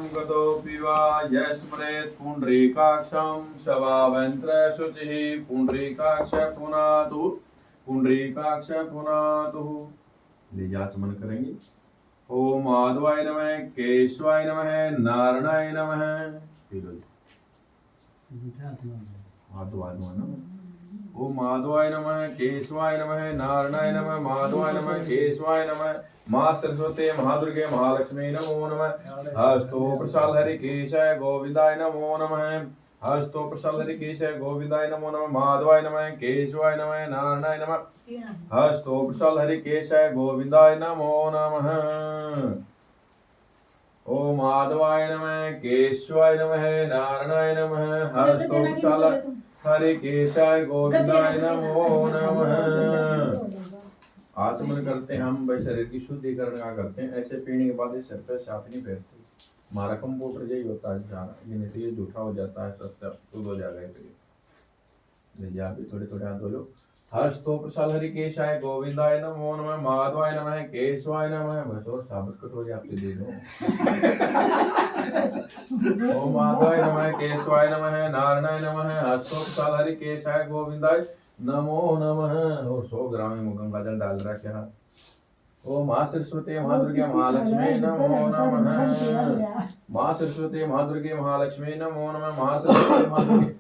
शरणं गतोऽपि वा यः स्मरेत् पुण्डरीकाक्षं शवावन्त्रशुचिः पुण्डरीकाक्ष पुनातु पुण्डरीकाक्ष पुनातु। लीजिए आचमन करेंगे। ओम माधवाय नमः, केशवाय नमः, नारायणाय नमः। माधवाय नमः। ओम माधवाय नमः, केशवाय नमः, नारायणाय नमः, माधवाय नमः, केशवाय नमः। माँ सरस्वती महादुर्गे महालक्ष्मी नमो नमः। हस्तो प्रसाद हरि केशय गोविंदाय नमो नमः। हस्तो प्रसाद हरि केशय गोविंदाय नमो नमः। माधवाय नमः, केशवाय नमः, नारायणाय नमः। हस्तो प्रसाद हरि केशय गोविंदाय नमो नमः। ओम माधवाय नमः, केशवाय नमः, नारायणाय नमः। हस्तो प्रसाद हरि केशय गोविंदाय नमो नमः। आचमन करते हैं हम, भाई शरीर की शुद्धिकरण का करते हैं। ऐसे पीने के बाद सिर पर छाप नहीं फेरते। हमारा कंप्यूटर यही होता है, ये जूठा हो जाता है, सब शुद्ध हो जाएगा। आप भी थोड़े थोड़े हाथ धो लो। हस्तो प्रसाद हरि केशाय गोविंदाय नमो नमः। माधवाय नमः, केशवाय नमः। बस और साबुत कटोरी आपसे दे दो। ओम माधवाय नमः, केशवाय नमः, नारायणाय नमः। हस्तो प्रसाद हरि केशाय गोविंदाय नमो नमः। और 100 ग्राम में गंगा जल डाल रहा क्या। ओम माँ सरस्वती महादुर्गे महालक्ष्मी नमो नमः। माँ सरस्वती महादुर्गे महालक्ष्मी नमो नमः। माँ सरस्वती महादुर्गे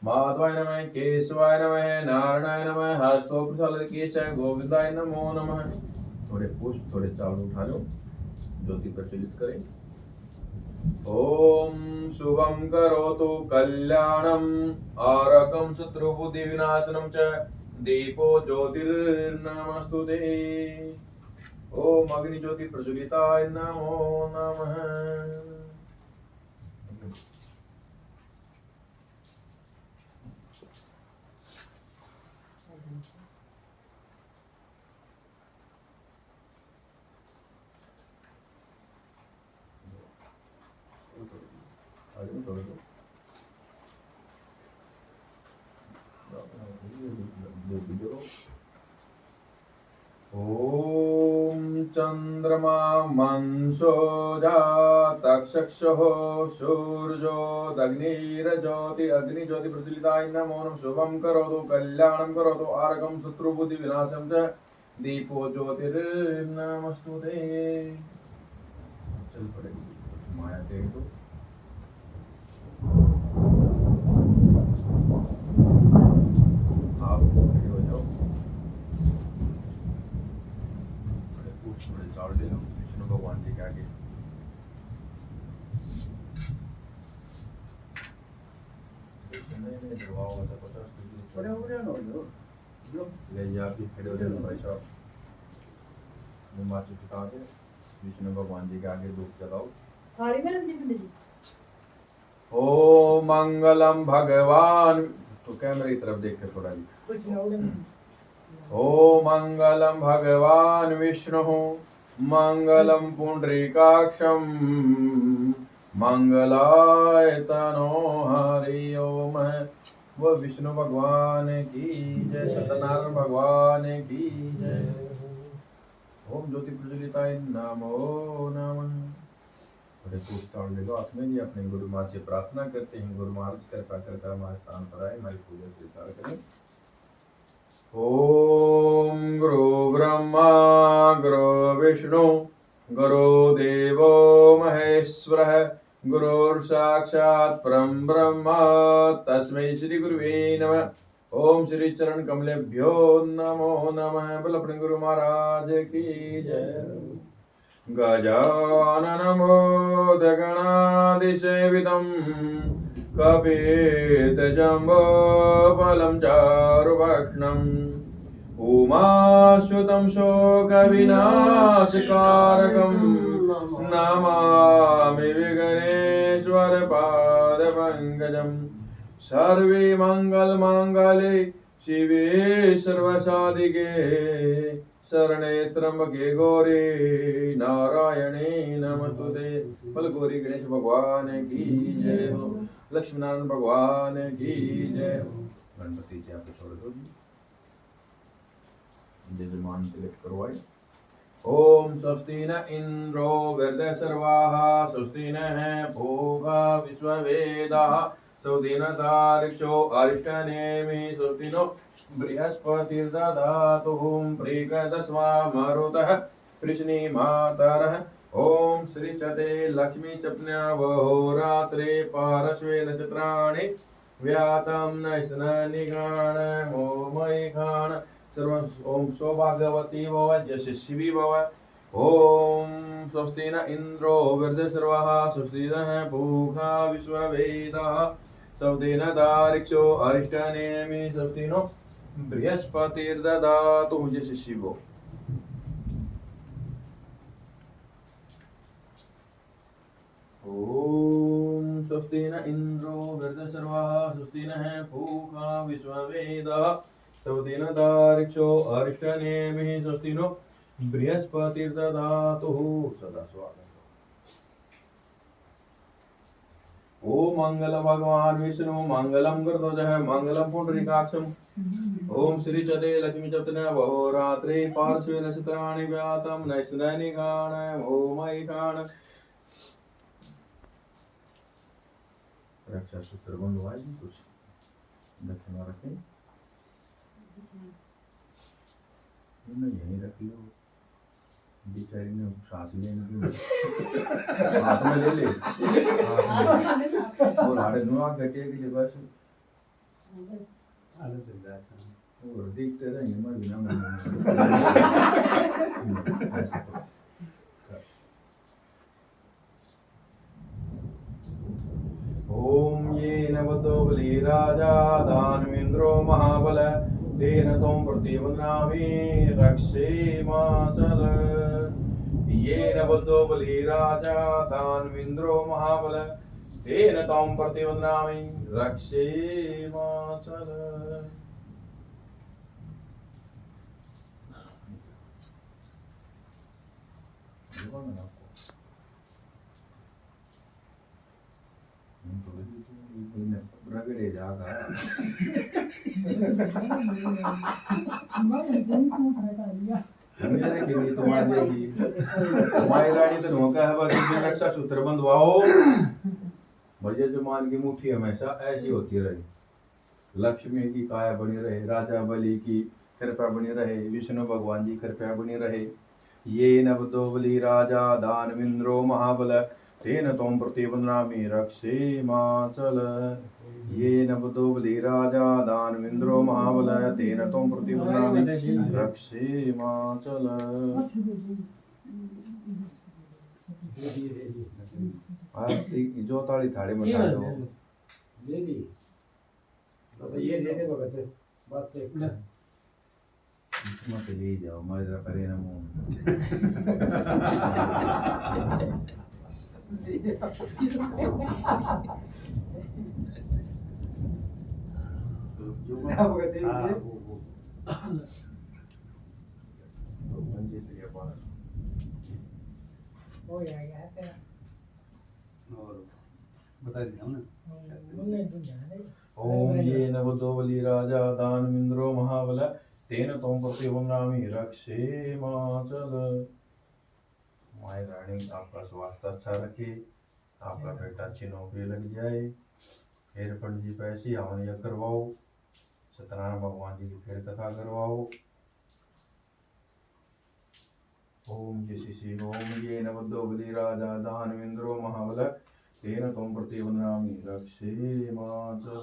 माधवाय नमः, केशवाय नमः, नारायणाय नमः। हस्तो प्रसाद केशवाय गोविंदाय नमो नमः। थोड़े पुष्प थोड़े चावल उठा लो, ज्योति प्रज्वलित करें। ओम शुभम करोतु कल्याणम आरकम शत्रुबुद्धि विनाशनम च दीपो ज्योतिर्नमस्तुते। ओम अग्नि ज्योति प्रज्वलिताय नमो नमः। ओम चंद्रमा मंसो जातक्षक्षो सूर्यो दग्निर्ज्योति अग्नि ज्योति प्रज्वलिताय नमो नमः। शुभम करोतु कल्याणम करोतु आरकम शत्रुबुद्धि विनाशम च दीपो ज्योतिर्नमस्तुते। चल पड़े माया देख दो। आप खड़े हो जाओ, थोड़े चावल ले लो विष्णु भगवान जी के आगे। ले आप भी खड़े हो जाओ भाई साहब। मुँह चुका के विष्णु भगवान जी के आगे धूप जलाओ। ओ मंगलम भगवान, तो कैमरे की तरफ देख के थोड़ा जी। ओ मंगलम भगवान विष्णु मंगलम पुंडरीकाक्षम मंगलाय तनो हरि ओम। वो विष्णु भगवान की जय, सत्यनारायण भगवान की जय। ओम ज्योति प्रज्वलिताय नमो नमः। थोड़े पूछताछ ले लो हाथ में जी। अपने गुरु माँ से प्रार्थना करते हैं, गुरु महाराज कृपा कर हमारे स्थान पर आए, हमारी पूजा स्वीकार करें। ओम गुरु ब्रह्मा गुरु विष्णु गुरु देवो महेश्वरः गुरुर्साक्षात् परं ब्रह्म तस्मै श्री गुरुवे नमः। ओम श्री चरण कमलेभ्यो नमो नमः। बोल अपने गुरु महाराज की जय। गजाननं भूतगणाधिसेवितं कपितजम्बोफलं चारुभक्षणम् उमाश्रुतं शोकविनाशकारकं नमामि विघ्नेश्वरपादपङ्कजम्। सर्वे मंगलमांगल्ये शिवे सर्वसाधिके शरणे त्र्यंबके गौरी नारायणे नमस्तुते। बल गौरी गणेश भगवान की जय हो, लक्ष्मी नारायण भगवान की जय हो। गणपति जी आप छोड़ दो जी, जजमान तिलक करवाए। ओम स्वस्ति न इंद्रो वृद्धसर्वाः स्वस्ति नः पूषा विश्ववेदाः स्वस्ति न तार्क्ष्यो अरिष्टनेमि स्वस्ति नो बृहस्पतिर्दधातु प्रीकदस्वा मरुतः कृष्णीमातरः ओम श्री चते लक्ष्मी चप्न्यावहोरात्रे पार्श्वे नक्षत्राणि व्यातं नैष्णनिगाण मोमयिखाण सर्व ओम सौभाग्यवती भव यशस्वी भव ओम स्वस्ति न इंद्रो वृद्धसर्वाः स्वस्ति नः पूषा विश्ववेदाः स्वस्ति न तार्क्ष्यो अरिष्टनेमि स्वस्ति नो बृहस्पतिर्दधातु यशस्वी भव। ओम स्वस्ति न इंद्रो वृद्धसर्वाः स्वस्ति नः पूषा विश्ववेदाः स्वस्ति न तार्क्ष्यो अरिष्टनेमिः स्वस्ति नो बृहस्पतिर्दधातु सदा स्वागतम्। ओम मंगल भगवान विष्णु मंगलम गरुड़ध्वजः मंगलम पुंडरीकाक्षम् ओम श्री चते लक्ष्मी चप्न्यावहोरात्रे पार्श्वे नक्षत्राणि व्यातं नैष्णनिगाण मोमयिखाण रक्षा सूत्र बंधवाई कुछ दक्षिणा रखें यहीं रख लो बेचारी ने सांस लेने की हाथ में ले ले और हारे नुआ गटिया के लिए बस और देखते रहेंगे मैं बिना ओम ये नवतो बलि राजा दानवेन्द्रो महाबल तेन त्वं प्रतिबध्नामि रक्षेमाचल ये नवतो बलि राजा दानवेन्द्रो महाबल तेन त्वं प्रतिबध्नामि रक्षेमाचल। रगड़े जागा तुम्हारी गाड़ी तो नौका है बाकी रक्षा सूत्र बंधवाओ भजे जमान की मुट्ठी हमेशा ऐसी होती रहे लक्ष्मी की काया बनी रहे राजा बलि की कृपा बनी रहे विष्णु भगवान जी कृपा बनी रहे ये नवतो बलि राजा दानवेन्द्रो महाबल तेन त्वं प्रतिबध्नामि रक्षेमाचल ये नवतो बलि राजा दानवेन्द्रो महाबल तेन त्वं प्रतिबध्नामि रक्षेमाचल। जो ताली थाली में डाल दो ये दे दे भगत बात मत ले जाओ मजा करे ना मुंह जो क्या भगत है वो मंजे से ये बात हो जाएगा तेरा और बता दिया ना ओम ये नवतो बलि राजा दानवेन्द्रो महाबल तेन त्वं प्रतिबध्नामि रक्षेमाचल। माय रानी आपका स्वास्थ्य अच्छा रखे आपका बेटा अच्छी नौकरी लग जाए फिर पंडित जी पैसे हवन यज्ञ करवाओ सत्यनारायण भगवान जी की फिर कथा करवाओ। ओम जय ओम ये नवतो बलि राजा दानवेन्द्रो महाबल तेन त्वं प्रतिबध्नामि रक्षेमाचल।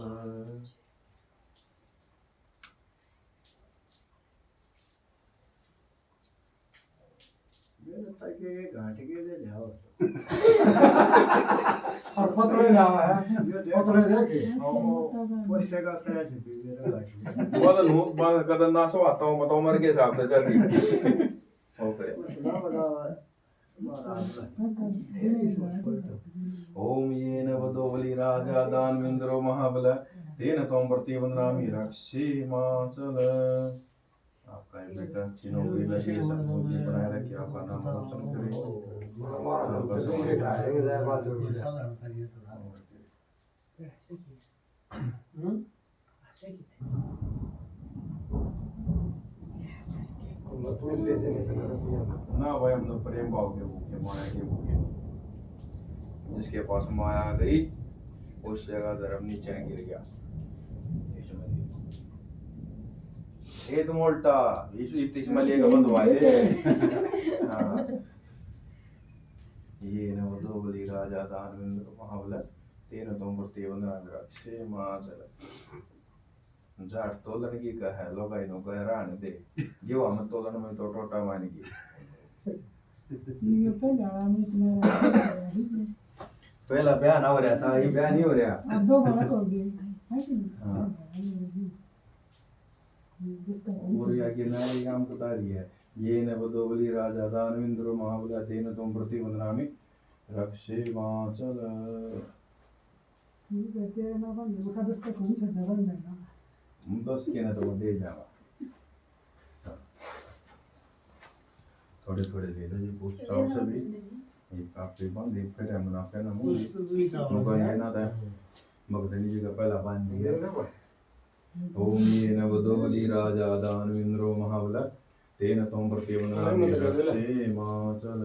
घाट के ले जाओ और पतले लावा है पतले देखे पोस्टे का तरह से वाला नो बाल कदम ना सो आता हूं मतलब मर के हिसाब से जल्दी ओके ओम ये नवतो बलि राजा दानवेन्द्रो महाबल तेन त्वं प्रतिबध्नामि रक्षेमाचल। आपका बेटा अच्छी नौकरी लगे सद्बुद्धि बनाए रखे आपका नाम रोशन करे ना भाई हम तो प्रेम भाव के भूखे माया के भूखे। जिसके पास माया आ गई उस जगह धर्म नीचे गिर गया। ये तुम उल्टा यीशु इतनी स्मलिए का बंद हुआ है। हाँ ये न वो दो बलि राजा दानवेंद्र महाबल तीन तुम प्रति वंदना छे मां चल जाट तोलन की कह लोग आई नो कह रान दे जो हम तोलन में तो टोटा मान की ये पहला आने इतना पहला बयान हो रहा था ये बयान नहीं हो रहा अब दो बार हो गए है कि हाँ और या कि नारी काम बता रही है ये न बदोबली राजा दानवेंद्र महाबल तेन तुम प्रति वंदनामि रक्षे वाचल ये कहते हैं ना बंद वो कदस का कौन सा बंद है ना हम तो उसके ना तो दे जावा थोड़े थोड़े दे दो ये पूछ चाव से भी ये काफी बंद ये फिर हम ना पे ना मुझे ये ना था भगतनी जी का पहला बांध दिया ओम ये न बदोबली राजा दानवेंद्र महाबल तेन तुम प्रति वंदनामि रक्षे वाचल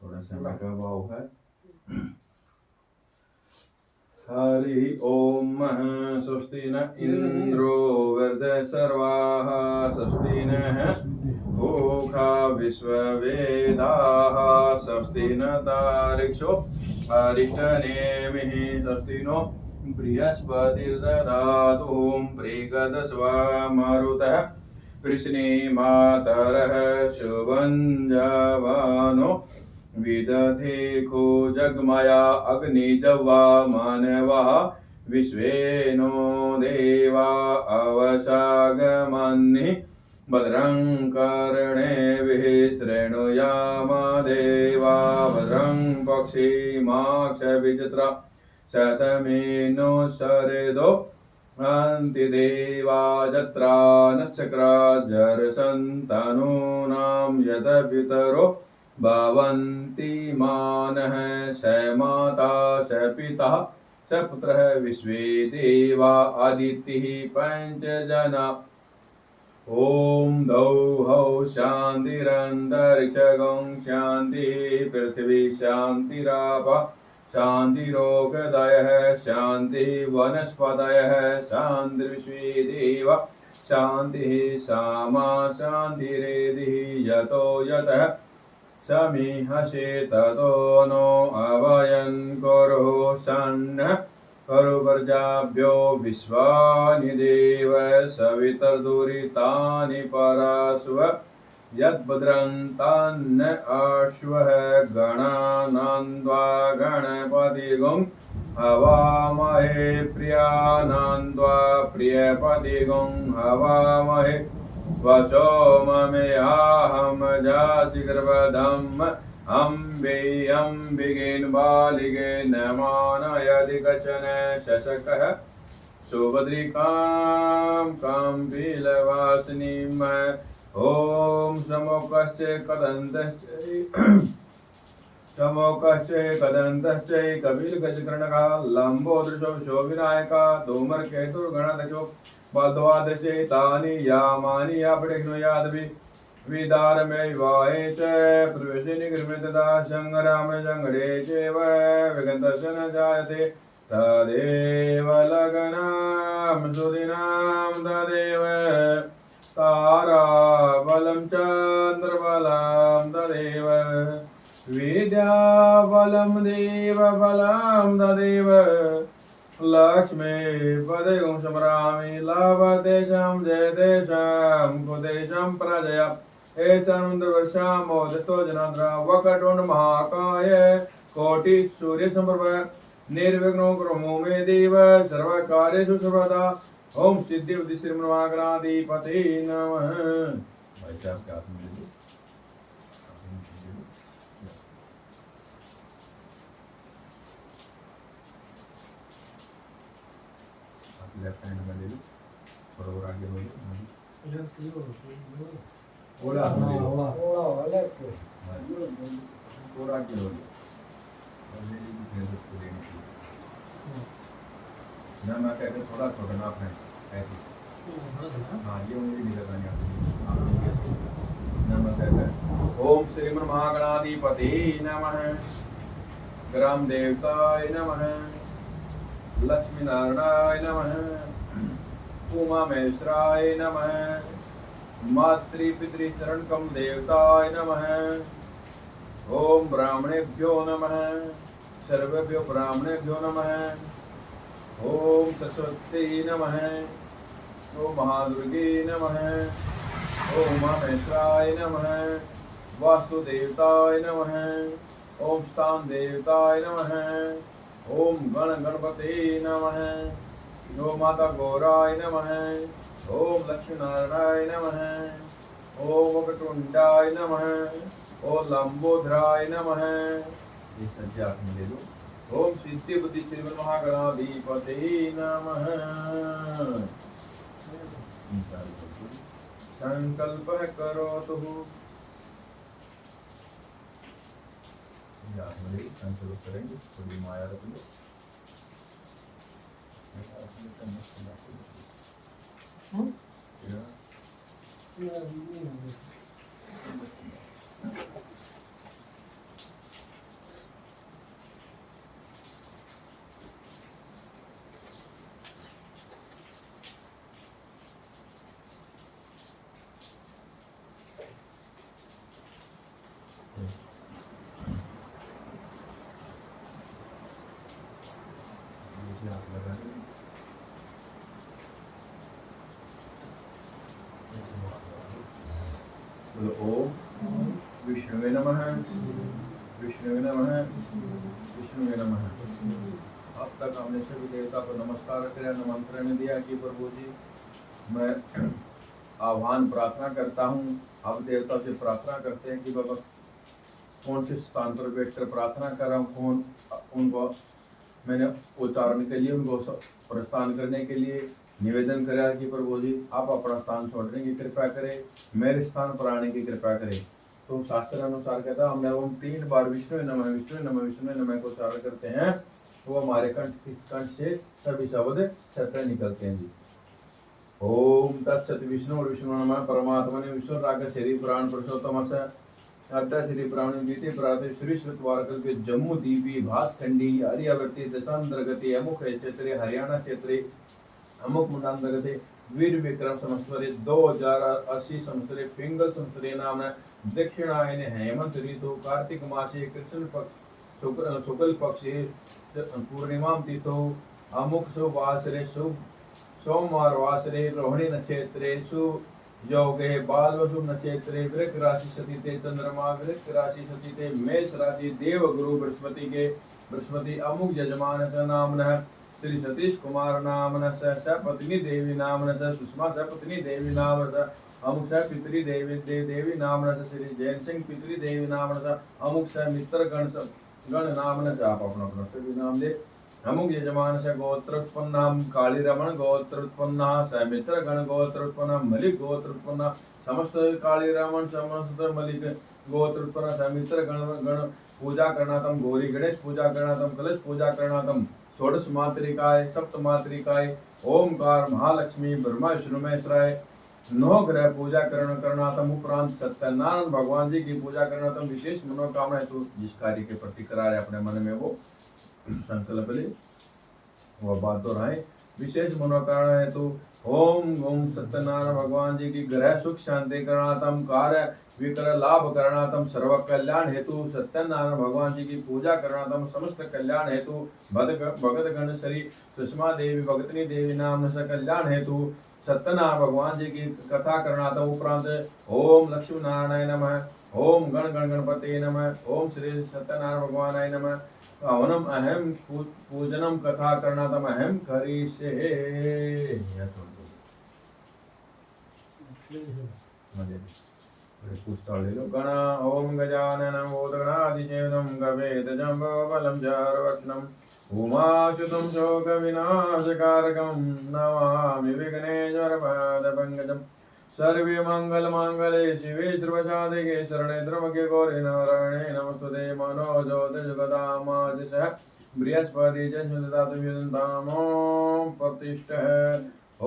थोड़ा समय का भाव है हरि ओम स्वस्ति न इंद्रो वृद्धः सर्वाः स्वस्ति नः भूखा विश्ववेदाः स्वस्ति न तारिक्षो हरिष्ठनेमिः स्वस्ति नो बृहस्पतिर्दधातु प्रीगदस्वा मारुतः कृष्णीमातरः शुभञ्जवानो विदधेको जगमया अग्निजवा मानवः विश्वेनो देवा अवसागमन्नि भद्रं कर्णेभिः शृणुयाम देवा भद्रं पक्षिमाक्षभिजत्रा शतमेनो शरदो अन्तिदेवा जत्रा नश्चक्रा जरसन्तनूनां यत पितरो भवन्ति मानः स माता स पिता स पुत्रः विश्वे देवा आदित्यः पञ्चजना ॐ द्यौः शान्तिरन्तरिक्षगं शान्तिः पृथिवी शान्तिरापः शान्तिरोगदयः शान्तिः वनस्पतयः शान्तिर्विश्वे देव शान्तिः सामा शान्तिरेधिः यतो यतः समीहसे ततो नो अवयन् कुरु सन्नः करो प्रजाभ्यो विश्वानि देव सवितर्दुरितानि परास्व यद्भद्रं तान्न अश्वः गणानान्द्वा गणपतिगुं हवामहे प्रियानान्द्वा प्रियपतिगुं हवामहे वसो ममेऽहं जासि गर्भधम् अम्बिगेन बालिगेन मानयदि कचन शशकः सुभद्रिकां काम्भीलवासिनीम् ॐ समोकश्च कदन्तश्च कपिलगजकर्णकः लम्बोदृशो विनायका धूमर्केतुर्गणदशो बलद्वादशेतानि यामानि यापटेक्ष्णयादपि विदारमैवाये च प्रवेशेनि गृहे तदा सङ्ग्रामे सङ्गरे चैव विगन्तस्य न जायते तदेव लग्नां सुदिनां तदेव ताराबलं चन्द्रबलं तदेव विद्याबलं देवबलं तदेव लक्ष्मीपदं स्मरामि लभतेषां जयतेषां कुतेषां प्रजया एषामुद्रवर्षामोदितो जनार्दन वक्रतुण्ड महाकाय कोटिसूर्यसमप्रभ निर्विघ्नो कुरु मे देव सर्वकार्येषु सर्वदा ओम सिद्धिबुद्धि श्रीमन्महागणाधिपते नमः। भाई साहब क्या लेफ्ट हैंड में ले लो थोड़ा और आगे हो लो थोड़ा थोड़ा अलग से थोड़ा किलो ऑलरेडी भी फिर उसको लेने की ना मैं कहते थोड़ा छोड़ना अपने ऐसे हाँ ये मुझे निकलना नहीं नमः कहते ओम श्री महागणाधिपति नमः ग्राम देवताय नमः लक्ष्मी नारायणाय नमः उमा महेश्वराय नमः मातृ पितृ चरण कम देवताय नमः ओम ब्राह्मणेभ्यो नमः सर्वेभ्यो ब्राह्मणेभ्यो नमः ओम सरस्वती नमः ओम महादुर्गे नमः ओम उमा महेश्वराय नमः वासुदेवताय नमः ओम स्थान देवताय नमः ओम गण गणपते नमः ओम माता गौराय नमः ओम लक्ष्मी नारायणाय नमः ओम वक्रतुंडाय नमः ओम लंबोदराय नमः ये सज्जा आपने ले लो ओम सिद्धि बुद्धि श्रीमन महागणाधिपते नमः संकल्प करोतु संकल्प करेंगे थोड़ी माया रख लो बोलो ओम विष्णुवे नमः विष्णुवे नमः विष्णुवे नमः। अब तक हमने सभी देवता को नमस्कार किया, निमंत्रण दिया कि प्रभु जी मैं आह्वान प्रार्थना करता हूँ। अब देवता से प्रार्थना करते हैं कि बाबा कौन से स्थान पर बैठकर प्रार्थना कर रहा हूँ, कौन उनको मैंने उच्चारण के लिए उनको प्रस्थान करने के लिए निवेदन करा कि प्रभु जी आप अपना स्थान छोड़ने की कृपा करें, मेरे स्थान पर आने की कृपा करें। तो शास्त्र अनुसार कहता हम जब हम 3 बार विष्णु नमः विष्णु नमः विष्णु नमः को उच्चारण करते हैं तो हमारे कंठ से सभी शब्द सत्य निकलते हैं जी। ओम तत्सत विष्णु और विष्णु नमः परमात्मा ने विष्णु राग शरीर प्राण पुरुषोत्तम अर्थात श्री प्राणी बीते प्रातः श्री श्रुतवारकल के जम्मू दीपी भातखंडी आर्यावर्ती दशांतर्गते अमुक क्षेत्रे हरियाणा क्षेत्रे अमुक मुंडांतर्गते वीर विक्रम संवत्सरे 2080 संवत्सरे पिंगल संवत्सरे नाम दक्षिणायन हेमंत ऋतु कार्तिक मासे कृष्ण पक्ष शुक्ल पक्षे पूर्णिमा तिथौ अमुक सुवासरे सोमवार वासरे रोहिणी नक्षत्रे योगे बालवसु नक्षत्रे वृक राशि सतीते चंद्रमा वृक राशि सतीते मेष राशि देव गुरु बृहस्पति अमुक यजमान स नामनः श्री सतीश कुमार नामनः स पत्नी देवी नामनः स सुषमा स पत्नी देवी नामनः अमुक स पितृ देवी नामनः श्री जैन सिंह पितृ देवी नामनः अमुक स मित्र गण नामनः। आप अपना सभी नाम दे। अमुक यजमान से गोत्र उत्पन्न काली रमण गोत्र उत्पन्न समित्र गण गोत्र उत्पन्न मलिक गोत्र उत्पन्न समस्त काली रमण समस्त मलिक गोत्र उत्पन्न समित्र गण पूजा करणातम गौरी गणेश पूजा करणातम कलश पूजा करणातम षोडश मातृकाय सप्त मातृकाय ओमकार महालक्ष्मी ब्रह्मा विष्णु महेश्वराय 9 ग्रह पूजा करणातम उपरांत सत्यनारायण भगवान जी की पूजा करणातम विशेष मनोकामना है। तो जिस कार्य के प्रति करा रहे अपने मन में वो संकल्प ले वह बात दोहराए। विशेष मनोकामना है तो ओम सत्यनारायण भगवान जी की ग्रह सुख शांति करणातम कार्य विकर लाभ करणातम सर्व कल्याण हेतु सत्यनारायण भगवान जी की पूजा करणातम समस्त कल्याण हेतु भगत गण श्री सुषमा देवी भगतनी देवी नाम से कल्याण हेतु सत्यनारायण भगवान जी की कथा करणातम उपरांत ओम लक्ष्मी नारायण नमः ओम गण गणपते नमः ओम श्री सत्यनारायण भगवानाय नमः हवनम अहम पूजनम कथा करणातम अहम करिष्ये। पुस्तक ले लो। गण ओम गजानन मोदगणादिचेदम गवेद जम्बोबलम जारवक्नम उमाशुतं शोक विनाशकारकं नमामि विघ्नेश्वर पादपङ्कजं सर्वे मंगल मांगल्ये शिवे सर्वसाधिके शरणे त्र्यंबके गौरी नारायणे नमस्तुते मनोजोत जगदामादिशः बृहस्पति जन्मदातुर्यन्तामो प्रतिष्ठः।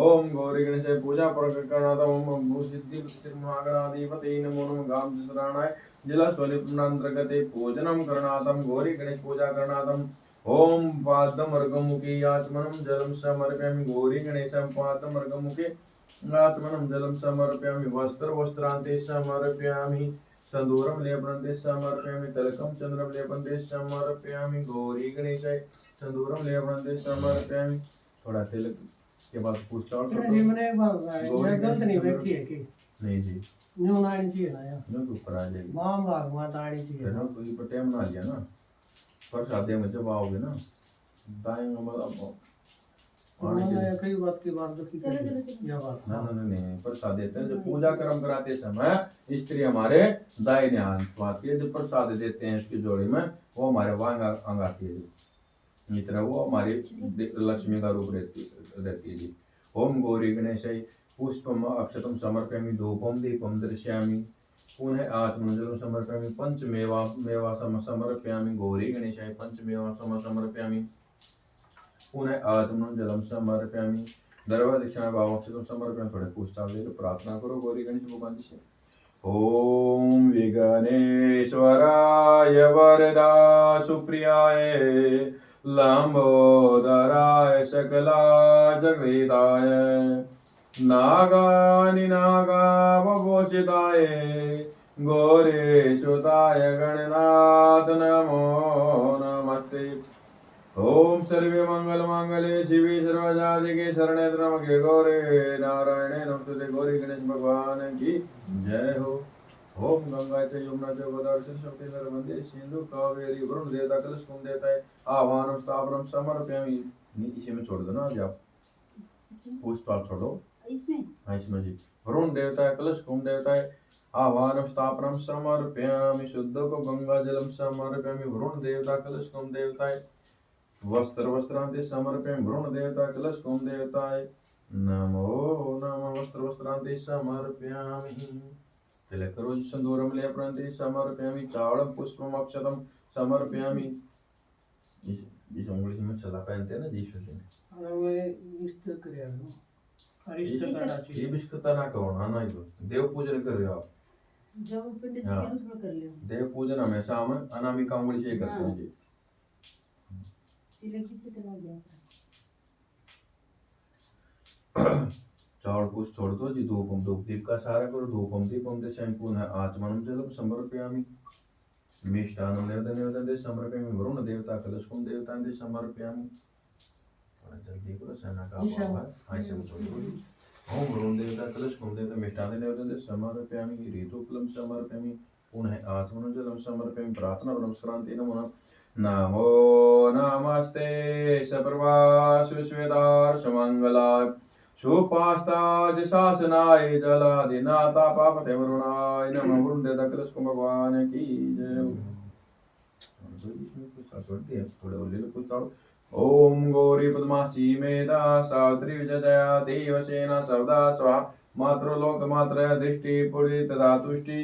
ओम गौरी गणेश पूजा प्रकरणात् ओम भूसिद्धि सिद्धिर्महागणाधिपते नमो नमः गाम शरणाय जिला स्वलिप्नांतर्गते पूजनम करणातम गौरी गणेश पूजा करणातम ओम पादमर्गमुखे आत्मनं जलं समर्पयामि गौरी गणेशं पादमर्गमुखे आत्मनं जलं समर्पयामि वस्त्रान्ते समर्पयामि संदूरं लेपन्ते समर्पयामि तिलकं चंद्रं लेपन्ते समर्पयामि गौरी गणेशाय संदूरं लेपन्ते समर्पयामि। थोड़ा तिलक के बाद पूछ और जी मैंने एक बात बताई मैं गलत नहीं व्यक्ति है कि नहीं जी न्यू नाइन चाहिए ना यार नो तो ऊपर आ जाएगी मां बाग माता आनी चाहिए ना कोई पर टाइम ना लिया ना पर शादी में जब आओगे ना दाएंगे मतलब उन्होंने कई बात की बात रखी यह बात ना ना नहीं प्रसाद देते हैं जब पूजा कर्म कराते समय स्त्री हमारे दाहिने हाथ आती है जब प्रसाद देते हैं इसकी जोड़ी में वो हमारे वांग अंग आती है जी तरह वो हमारी लक्ष्मी का रूप रहती है जी। ओम गौरी गणेशाय पुष्पम अक्षतम समर्पयामि धूपम दीपम दर्शयामि पुनः आचमनजलं समर्पयामि पंचमेवा मेवा समर्पयामि गौरी गणेशाय पंचमेवा समर्पयामि पुनः आचमनजलं समर्पयामि दर्भ दक्षिणा भावाक्षतम समर्पयामि। थोड़े पूछताछ लेकर प्रार्थना करो गौरी गणेश भगवान जी से। ओम विघ्नेश्वराय वरदा सुप्रियाय लंबोदराय सकला जगदाय नागानि नागावभूषिताय गौरीसुताय गणनाथ नमो नमस्ते। ओम सर्वे मंगल मांगल्ये शिवे सर्वसाधिके शरणे त्र्यंबके गौरी नारायणे नमस्तुते गौरी गणेश भगवान की जय हो। ओम गंगा च यमुना च गोदावरी सरस्वती नर्मदे सिंधु कावेरी वरुण देवता कलश कुंभ देवताय आह्वानम स्थापनम समर्पयामि। इसी में छोड़ दो ना आज आप पुष्प छोड़ो इसमें हाँ इसमें जी वरुण देवताय कलश कुंभ देवताय आह्वानम स्थापनम समर्पयामि शुद्ध को गंगा जलम समर्पयामि वरुण देवता कलश कुंभ देवताय वस्त्रांते समर्पयामि वरुण देवता कलश कुंभ देवताय नमो नमः वस्त्रांते समर्पयामि। तिलक करो संदूरम लेपन्ते समर्पयामि चावलम पुष्पम अक्षतम समर्पयामि। जिस उंगली से मैं चला पहनते हैं ना जी में अरे मैं इष्ट करे ना अरिष्ट करना ये चाहिए बिस्कुता ना करो ना ना ही देव पूजन कर रहे हो आप जब पंडित जी हाँ। के अनुसार कर लियो देव पूजन हमेशा हम अनामिका उंगली से ही करते हैं जी। तिलक से करा दिया चावल कुछ छोड़ दो जी धूपम धूप दीप का सहारा करो धूपम दीपम दे शैंपू न आचमनम जलम समर्पयामि मिष्टान्नं नैवेद्यं दे समर्पयामि वरुण देवता कलशकुंभ देवता दे समर्पयामि। थोड़ा जल्दी करो सेना का भाव है ऐसे छोड़ो। ओम वरुण देवता कलशकुंभ देवता मिष्टान्नं नैवेद्यं दे समर्पयामि ऋतुफलं समर्पयामि पुनः आचमनं जलं समर्पयामि प्रार्थना नमस्कारान्ते नमो नमो नमस्ते सप्रभा सुश्वेतार सुमंगलाय सुपास्ताज शासनाय जलादिनाथा पापते वरुणाय नमः वरुण देवता कलशकुंभ भगवान की जय। थोड़े और ले लो कुछ और। ओम गौरी पद्माक्षी मेधा सावित्री विजया देवसेना सवदा स्वाहा मातृलोक मात्र दृष्टि पुरी तदा तुष्टि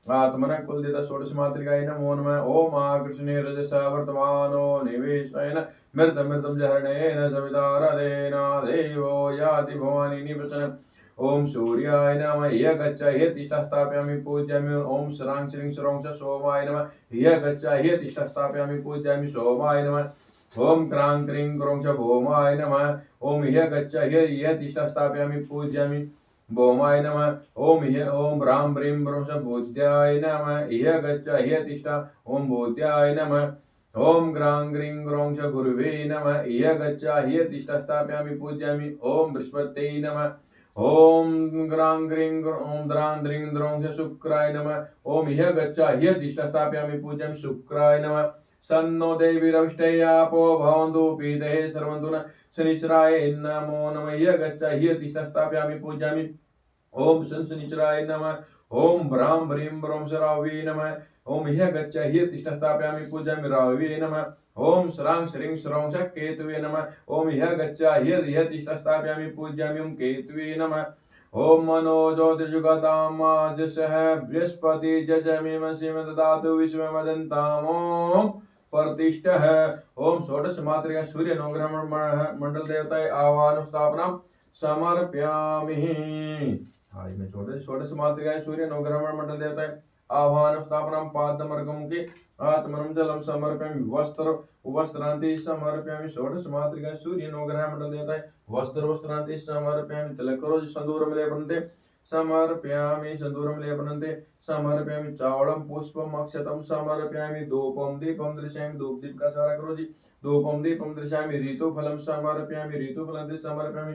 आत्मन कुलदित षोडश मातृकाय नमो नमः। ओम आकृष्णे रजसा वर्तमानो निवेशेन मृतं जहरणेन सवितारदेन देवो याति भवानी निवसन। ओम सूर्याय नमः य गच्छ ह्य तिष्ठ स्थापयामि पूजयामि। ओम श्रां श्रीं श्रौं च सोमाय नमः य गच्छ ह्य तिष्ठ स्थापयामि पूजयामि सोमाय नमः। ओम क्रां क्रीं क्रों च भौमाय नमः ओम ह्य गच्छ ह्य तिष्ठ स्थापयामि पूजयामि भौमाय नमः। ओम ब्रां ब्रीं ब्रों च बोध्याय नमः ह्य गच्छ ह्य तिष्ठ ओम बोध्याय नमः। ओम ग्रां ग्रीं ग्रौं च गुरुवे नमः ह्य गच्छ ह्य तिष्ठ स्थापयामि पूजयामि ओम बृहस्पतये नमः। ओम ग्रां ग्रीं ओम द्रां द्रीं द्रौं च शुक्राय नमः ओम ह्य गच्छ ह्य तिष्ठ स्थापयामि पूजयामि शुक्राय नमः। सन्नो देवीरविष्टयापो भवन्तु पीतये सर्वन्तु न शनिश्चराय नमो नमः ह्य गच्छ ह्य तिष्ठ स्थापयामि पूजयामि ओम शनिश्चराय नमः। ओम ब्रां ब्रीं ब्रों च रावे नमः ओम ह्य गच्छ ह्य तिष्ठ स्थापयामि पूजयामि रावे नमः। ओम श्रां श्रीं श्रौं च केतवे नमः ओम ह्य गच्छ ह्य तिष्ठ स्थापयामि पूजयामि ओम केतवे नमः। ओम मनो ज्योतिर्जुगताम जसः बृहस्पति जजमिमसिम ददातु विश्वमदन्ताम् ओम प्रतिष्ठः। ओम षोडश मात्रिका सूर्य नवग्रह मंडल देवताय आह्वान स्थापना समर्पयामि। थाली में षोडश मात्रिका सूर्य नवग्रह मंडल देवताय आह्वान स्थापना पादमर्गम के आत्मनम जलम समर्पयामि वस्त्र वस्त्रांति समर्पयामि। षोडश मात्रिका सूर्य नवग्रह मंडल देवताय वस्त्र वस्त्रांति समर्पयामि। तिलकरोज संदूरम लेपनते समर्पयामि संदूरम लेपनते समर्पयामि। चावलम पुष्पम अक्षतम समर्पयामि। धूपम दीपम दर्शयामि धूप दीप का सारा करो जी। धूपम दीपम दर्शयामि। ऋतुफलम समर्पयामि ऋतुफलम समर्पयामि।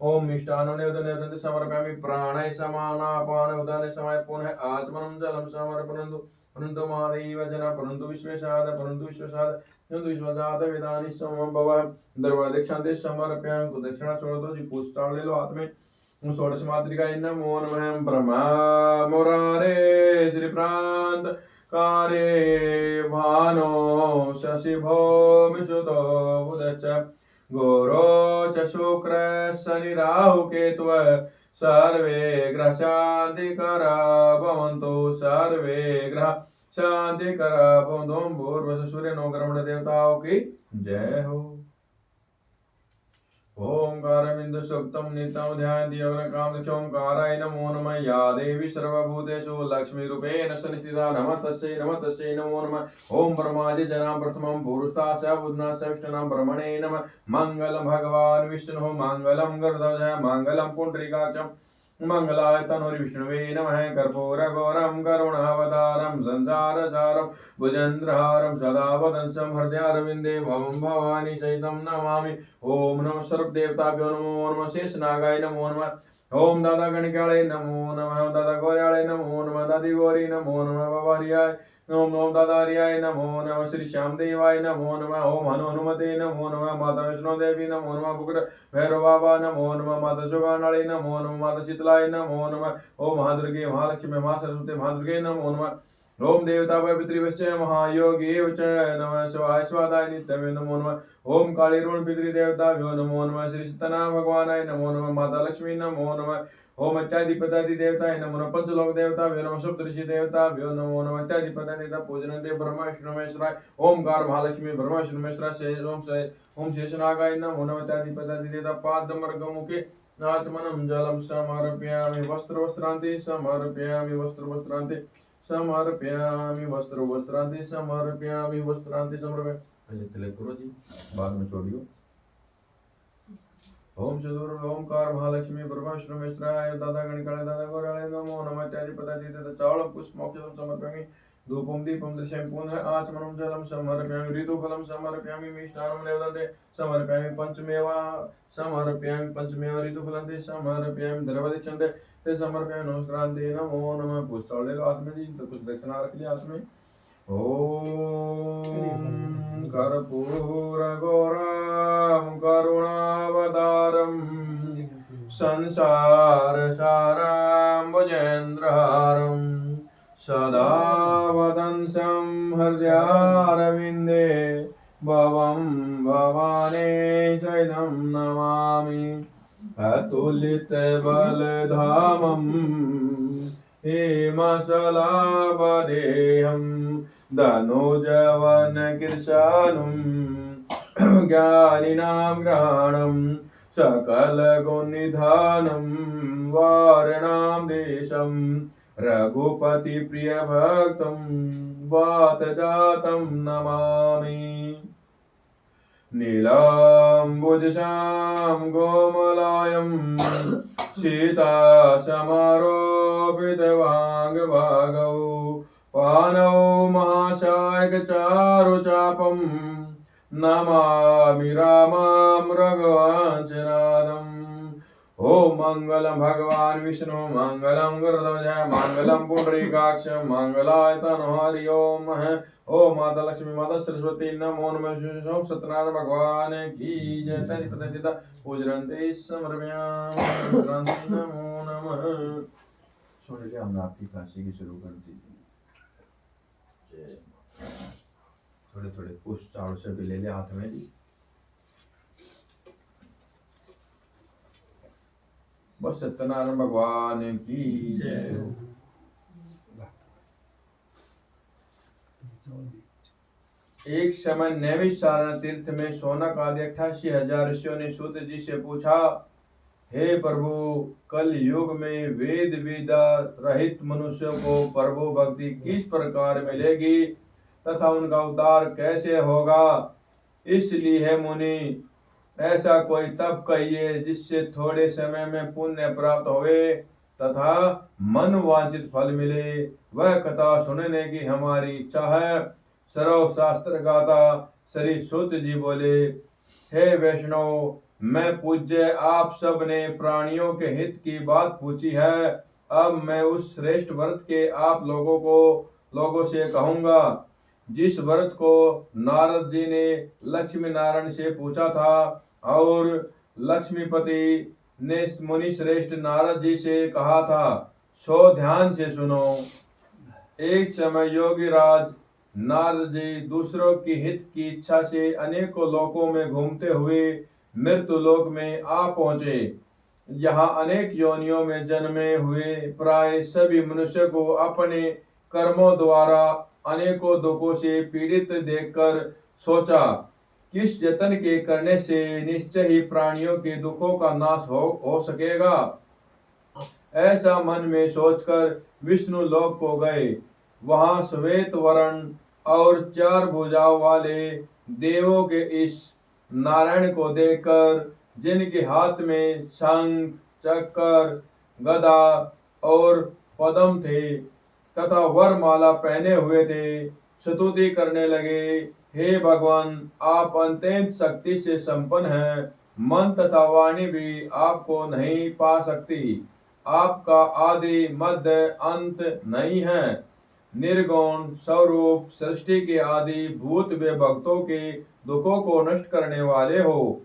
ओम मिष्टान्नं निवेदनं समर्पयामि। प्राणाय समानापान उदाने समय पुनः आचमनं जलं समर्पणन्तु परन्तु मादेव जना परन्तु विश्वेशाद परन्तु विश्वजात वेदानि समं भवः। दर्वादीक्षांते समर्पयामि। दक्षिणा छोड़ दो जी पुष्टाल ले लो हाथ में। षोडश मातृकाय नमो नमः। ब्रह्मा मुरारे श्री प्रांत कारे भानो शशि भौमि सुतो बुधश्च गोरो च शुक्र शनि राहु केतु सर्वे ग्रह शांतिकरा भवन्तु सर्वे ग्रह शांतिकरा भवन्तु। भूर्भुवः सूर्य नवग्रह देवताओं की जय हो। ओंकारबिंदु सुक्तम नित्यं ध्यायन्ति योगिनः कामदक्षोंकाराय नमो नमः। या देवी सर्वभूतेषु लक्ष्मीरूपेण संस्थिता नमः तस्यै नमो नमः। ओम ब्रह्मादि जना प्रथमं पुरुषास्य बुधनास्य विष्णुना ब्रह्मणे नमः। मंगलम भगवान विष्णु मंगलम गरुड़ध्वज मंगलम पुंडरीकाक्षं मंगलाय तनुर्विष्णवे नमः। कर्पूरगौरं करुणावतारं संसारसारं भुजन्द्रहारं सदा वदन्तं हृदयारविन्दे भवं भवानी सहितं नमामि। ओम नमः सर्वदेवताभ्यो नमो नमः। शेषनागाय नमो नमः। ओम दादा गणकाय नमो नमः। दादा गौर्याय नमो नमः। दादी गौरी नमो नमः। बाबारियाय ओम ओम दादारियाय नमो नमः। श्री श्याम देवाय नमो नमः। ओम हनुमते नमो नमः। माता वैष्णो देवी नमो नमः। बुकर भैरव बाबा नमो नमः। माता जोगानाली नमो नमः। माता शीतलाय नमो नमः। ओम महादुर्गे महालक्ष्मी महासरस्वती महादुर्गे नमो नमः। ओम देवता पितृवश्च महायोगी च नमः। शिवाय स्वादाय नित्यवे नमो नमः। ओम काली ऋण पितृदेवताभ्यो नमो नमः। श्री सतना भगवानाय नमो नमः। माता लक्ष्मी नमो नमः। ओम इत्यादिपदादि देवताय नमो नमः। पंचलोक देवताभ्यो नमः। सप्तऋषि देवताभ्यो नमो नमः। इत्यादिपदादि देवता पूजनते ब्रह्मा विष्णु महेश्वराय ओमकार महालक्ष्मी ब्रह्मा विष्णु महेश्वराय ओम शेषनागाय नमो नमः। इत्यादिपदादि देवता पादमर्गमुखे आचमनं जलं समर्पयामि। वस्त्र वस्त्रांति समर्पयामि। वस्त्र वस्त्रांति समर्पयामि। वस्त्र वस्त्रांति समर्पयामि। वस्त्रांति समर्पयामि। पहले तिलक करो जी बाद में छोड़ियो। ओम चतुर ओमकार महालक्ष्मी ब्रह्मा विष्णु महेश्वराय दादा गणकाय दादा गौराय नमो नमः। इत्यादि पदादि देवता चावल पुष्प अक्षतम समर्पयामि। धूपम दीपम दर्शयामि। पुनः आचमनं जलं समर्पयामि। ऋतुफलं समर्पयामि। मिष्टान्नं निवेदन्ते समर्पयामि। पंचमेवा समर्पयामि। पंचमेवा ऋतुफलं ते समर्पयामि। दर्वादीक्षन्ते ते समर्पयामि। नमस्कारांते नमो नमः। पुष्पाल ले लो हाथ में जी। तो कुछ दक्षिणा रख लिया हाथ में। ओम कर्पूरगौरं करुणावतारं संसारसारं भुजन्द्रहारं सदा वदन्तं हृदयारविन्दे भवं भवानी सहितं नमामि। अतुलितबलधामं हेमशलाभदेहं धनुजवन कृशानुं ज्ञानिनां ग्रहाणं सकलगुणनिधानं वारणां देशं रघुपतिप्रियभक्तं वातजातं नमामि। नीलाम्बुजश्यां गोमलायं सीतासमारोपितवाङ्गभागौ पानौ महाशायकचारुचापं नमामि रामं रघुवंशनाथम्। ओम मंगलम भगवान विष्णु मंगलम गरुड़ध्वज मंगलम पुंडरीकाक्ष मंगलाय तनोहरि ओम ओम माता लक्ष्मी माता सरस्वती नमो नमः। ओम सत्यनारायण भगवान की जय। तनि प्रतिदिता पूजनते समर्पयामि। नमो नमः। छोड़िए हमने आपकी काशी की शुरू कर दी। थोड़े थोड़े पुष्प चावल से भी ले ले हाथ में जी। बस सत्यनारायण भगवान की जय हो। एक समय नैमिषारण्य तीर्थ में शौनक आदि 88,000 ऋषियों ने सूत जी से पूछा, हे प्रभु, कल युग में वेद विद्या रहित मनुष्यों को प्रभु भक्ति किस प्रकार मिलेगी तथा उनका उद्धार कैसे होगा? इसलिए है मुनि, ऐसा कोई तप कहिए जिससे थोड़े समय में पुण्य प्राप्त होवे तथा मन वांछित फल मिले। वह कथा सुनने की हमारी इच्छा है। सर्व शास्त्र गाथा श्री सूत जी बोले, हे वैष्णव, मैं पूज्य आप सब ने प्राणियों के हित की बात पूछी है। अब मैं उस श्रेष्ठ व्रत के आप लोगों से कहूंगा जिस व्रत को नारद जी ने लक्ष्मी नारायण से पूछा था और लक्ष्मीपति ने मुनि श्रेष्ठ नारद जी से कहा था। सो ध्यान से सुनो। एक समय योगी राज नारद जी दूसरों की हित की इच्छा से अनेकों लोकों में घूमते हुए मृत्यु लोक में आ पहुंचे। यहाँ अनेक योनियों में जन्मे हुए प्राय सभी मनुष्य को अपने कर्मों द्वारा अनेकों दुखों से पीड़ित देखकर सोचा, किस यत्न के करने से निश्चय ही प्राणियों के दुखों का नाश हो सकेगा। ऐसा मन में सोचकर विष्णु लोक को गए। वहां श्वेत वर्ण और 4 भुजाओं वाले देवों के इस नारायण को देखकर, जिनके हाथ में शंख चक्र गदा और पद्म थे तथा वरमाला पहने हुए थे, स्तुति करने लगे। हे भगवान, आप अत्यंत शक्ति से संपन्न हैं। मन तथा वाणी भी आपको नहीं पा सकती। आपका आदि मध्य अंत नहीं है। निर्गुण स्वरूप सृष्टि के आदि भूत व भक्तों के दुखों को नष्ट करने वाले हो।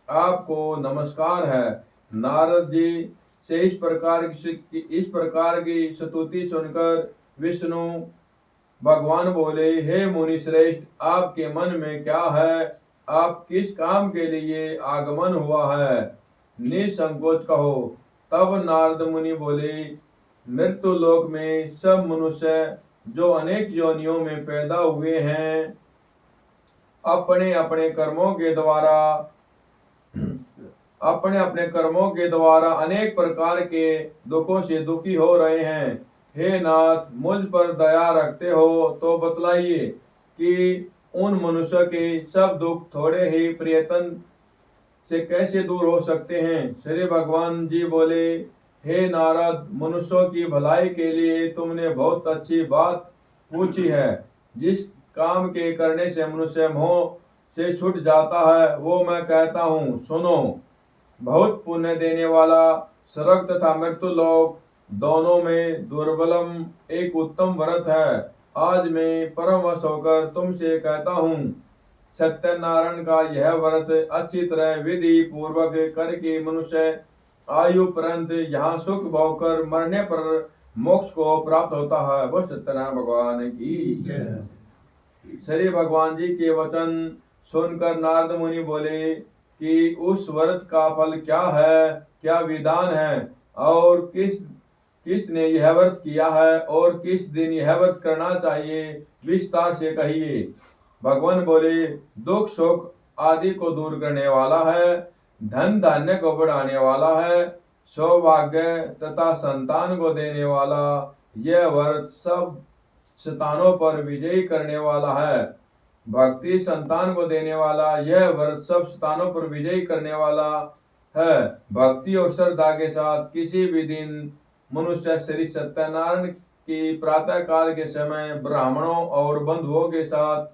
आपको नमस्कार है। नारद जी से इस प्रकार की स्तुति सुनकर विष्णु भगवान बोले, हे मुनि श्रेष्ठ, आपके मन में क्या है? आप किस काम के लिए आगमन हुआ है? निसंकोच कहो। तब नारद मुनि बोले, मृत्यु लोक में सब मनुष्य जो अनेक योनियों में पैदा हुए हैं, अपने अपने कर्मों के द्वारा अनेक प्रकार के दुखों से दुखी हो रहे हैं। हे नाथ, मुझ पर दया रखते हो तो बतलाइए कि उन मनुष्य के सब दुख थोड़े ही प्रयत्न से कैसे दूर हो सकते हैं। श्री भगवान जी बोले, हे नारद, मनुष्यों की भलाई के लिए तुमने बहुत अच्छी बात पूछी है। जिस काम के करने से मनुष्य मोह से छूट जाता है वो मैं कहता हूँ, सुनो। बहुत पुण्य देने वाला स्वर्ग तथा मृत्यु लोक दोनों में दुर्बलम एक उत्तम व्रत है। आज मैं परमवश होकर तुमसे कहता हूँ, सत्यनारायण का यह व्रत अच्छी तरह विधि पूर्वक करके मनुष्य आयु पर्यंत यहाँ सुख भोग कर मरने पर मोक्ष को प्राप्त होता है। वो सत्यनारायण भगवान की जय। श्री भगवान जी के वचन सुनकर नारद मुनि बोले कि उस व्रत का फल क्या है, क्या विधान है और किसने यह व्रत किया है और किस दिन यह व्रत करना चाहिए, विस्तार से कहिए। भगवान बोले, दुख सुख आदि को दूर करने वाला है, धन धान्य को बढ़ाने वाला है, सौभाग्य तथा संतान को देने वाला, यह व्रत सब शैतानों पर विजयी करने वाला है। भक्ति संतान को देने वाला, यह व्रत सब शैतानों पर विजयी करने वाला है। भक्ति और श्रद्धा के साथ किसी भी दिन मनुष्य श्री सत्यनारायण की प्रातः काल के समय ब्राह्मणों और बंधुओं के साथ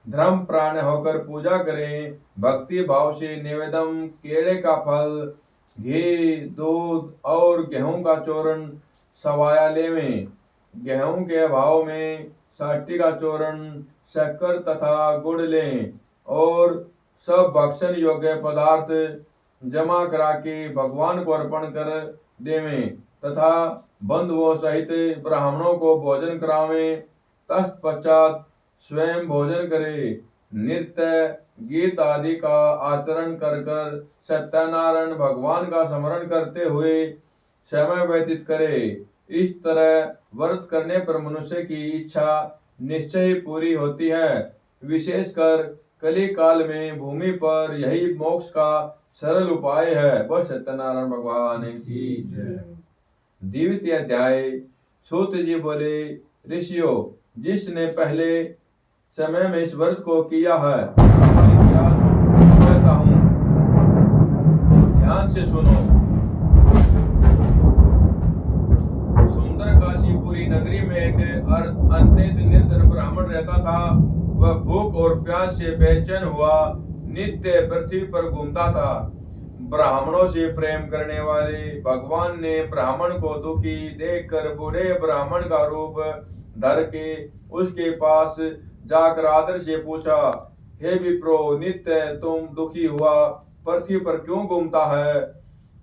धर्म प्राण होकर पूजा करें। भक्ति भाव से निवेदन केले का फल, घी, दूध और गेहूं का चूर्ण सवाया लेवें। गेहूं के भाव में साटी का चूर्ण, शक्कर तथा गुड़ लें और सब भक्षण योग्य पदार्थ जमा करा के भगवान को अर्पण कर देवें तथा बंधुओं सहित ब्राह्मणों को भोजन करावें। तत्पश्चात स्वयं भोजन करे। नृत्य गीत आदि का आचरण कर सत्यनारायण भगवान का स्मरण करते हुए समय व्यतीत करे। इस तरह व्रत करने पर मनुष्य की इच्छा निश्चय ही पूरी होती है। विशेषकर कली काल में भूमि पर यही मोक्ष का सरल उपाय है। बस सत्यनारायण भगवान की जय। द्वितीय अध्याय। सूत जी बोले, ऋषियों, जिसने पहले समय में इस व्रत को किया है, इतिहास कहता हूं, ध्यान से सुनो। सुंदर काशीपुरी नगरी में एक अत्यंत निर्धन ब्राह्मण रहता था। वह भूख और प्यास से बेचैन हुआ नित्य पृथ्वी पर घूमता था। ब्राह्मणों से प्रेम करने वाले भगवान ने ब्राह्मण को दुखी देखकर बूढ़े ब्राह्मण का रूप धर के उसके पास जाकर आदर से पूछा, हे विप्रो, नित्य तुम दुखी हुआ पृथ्वी पर क्यों घूमता है?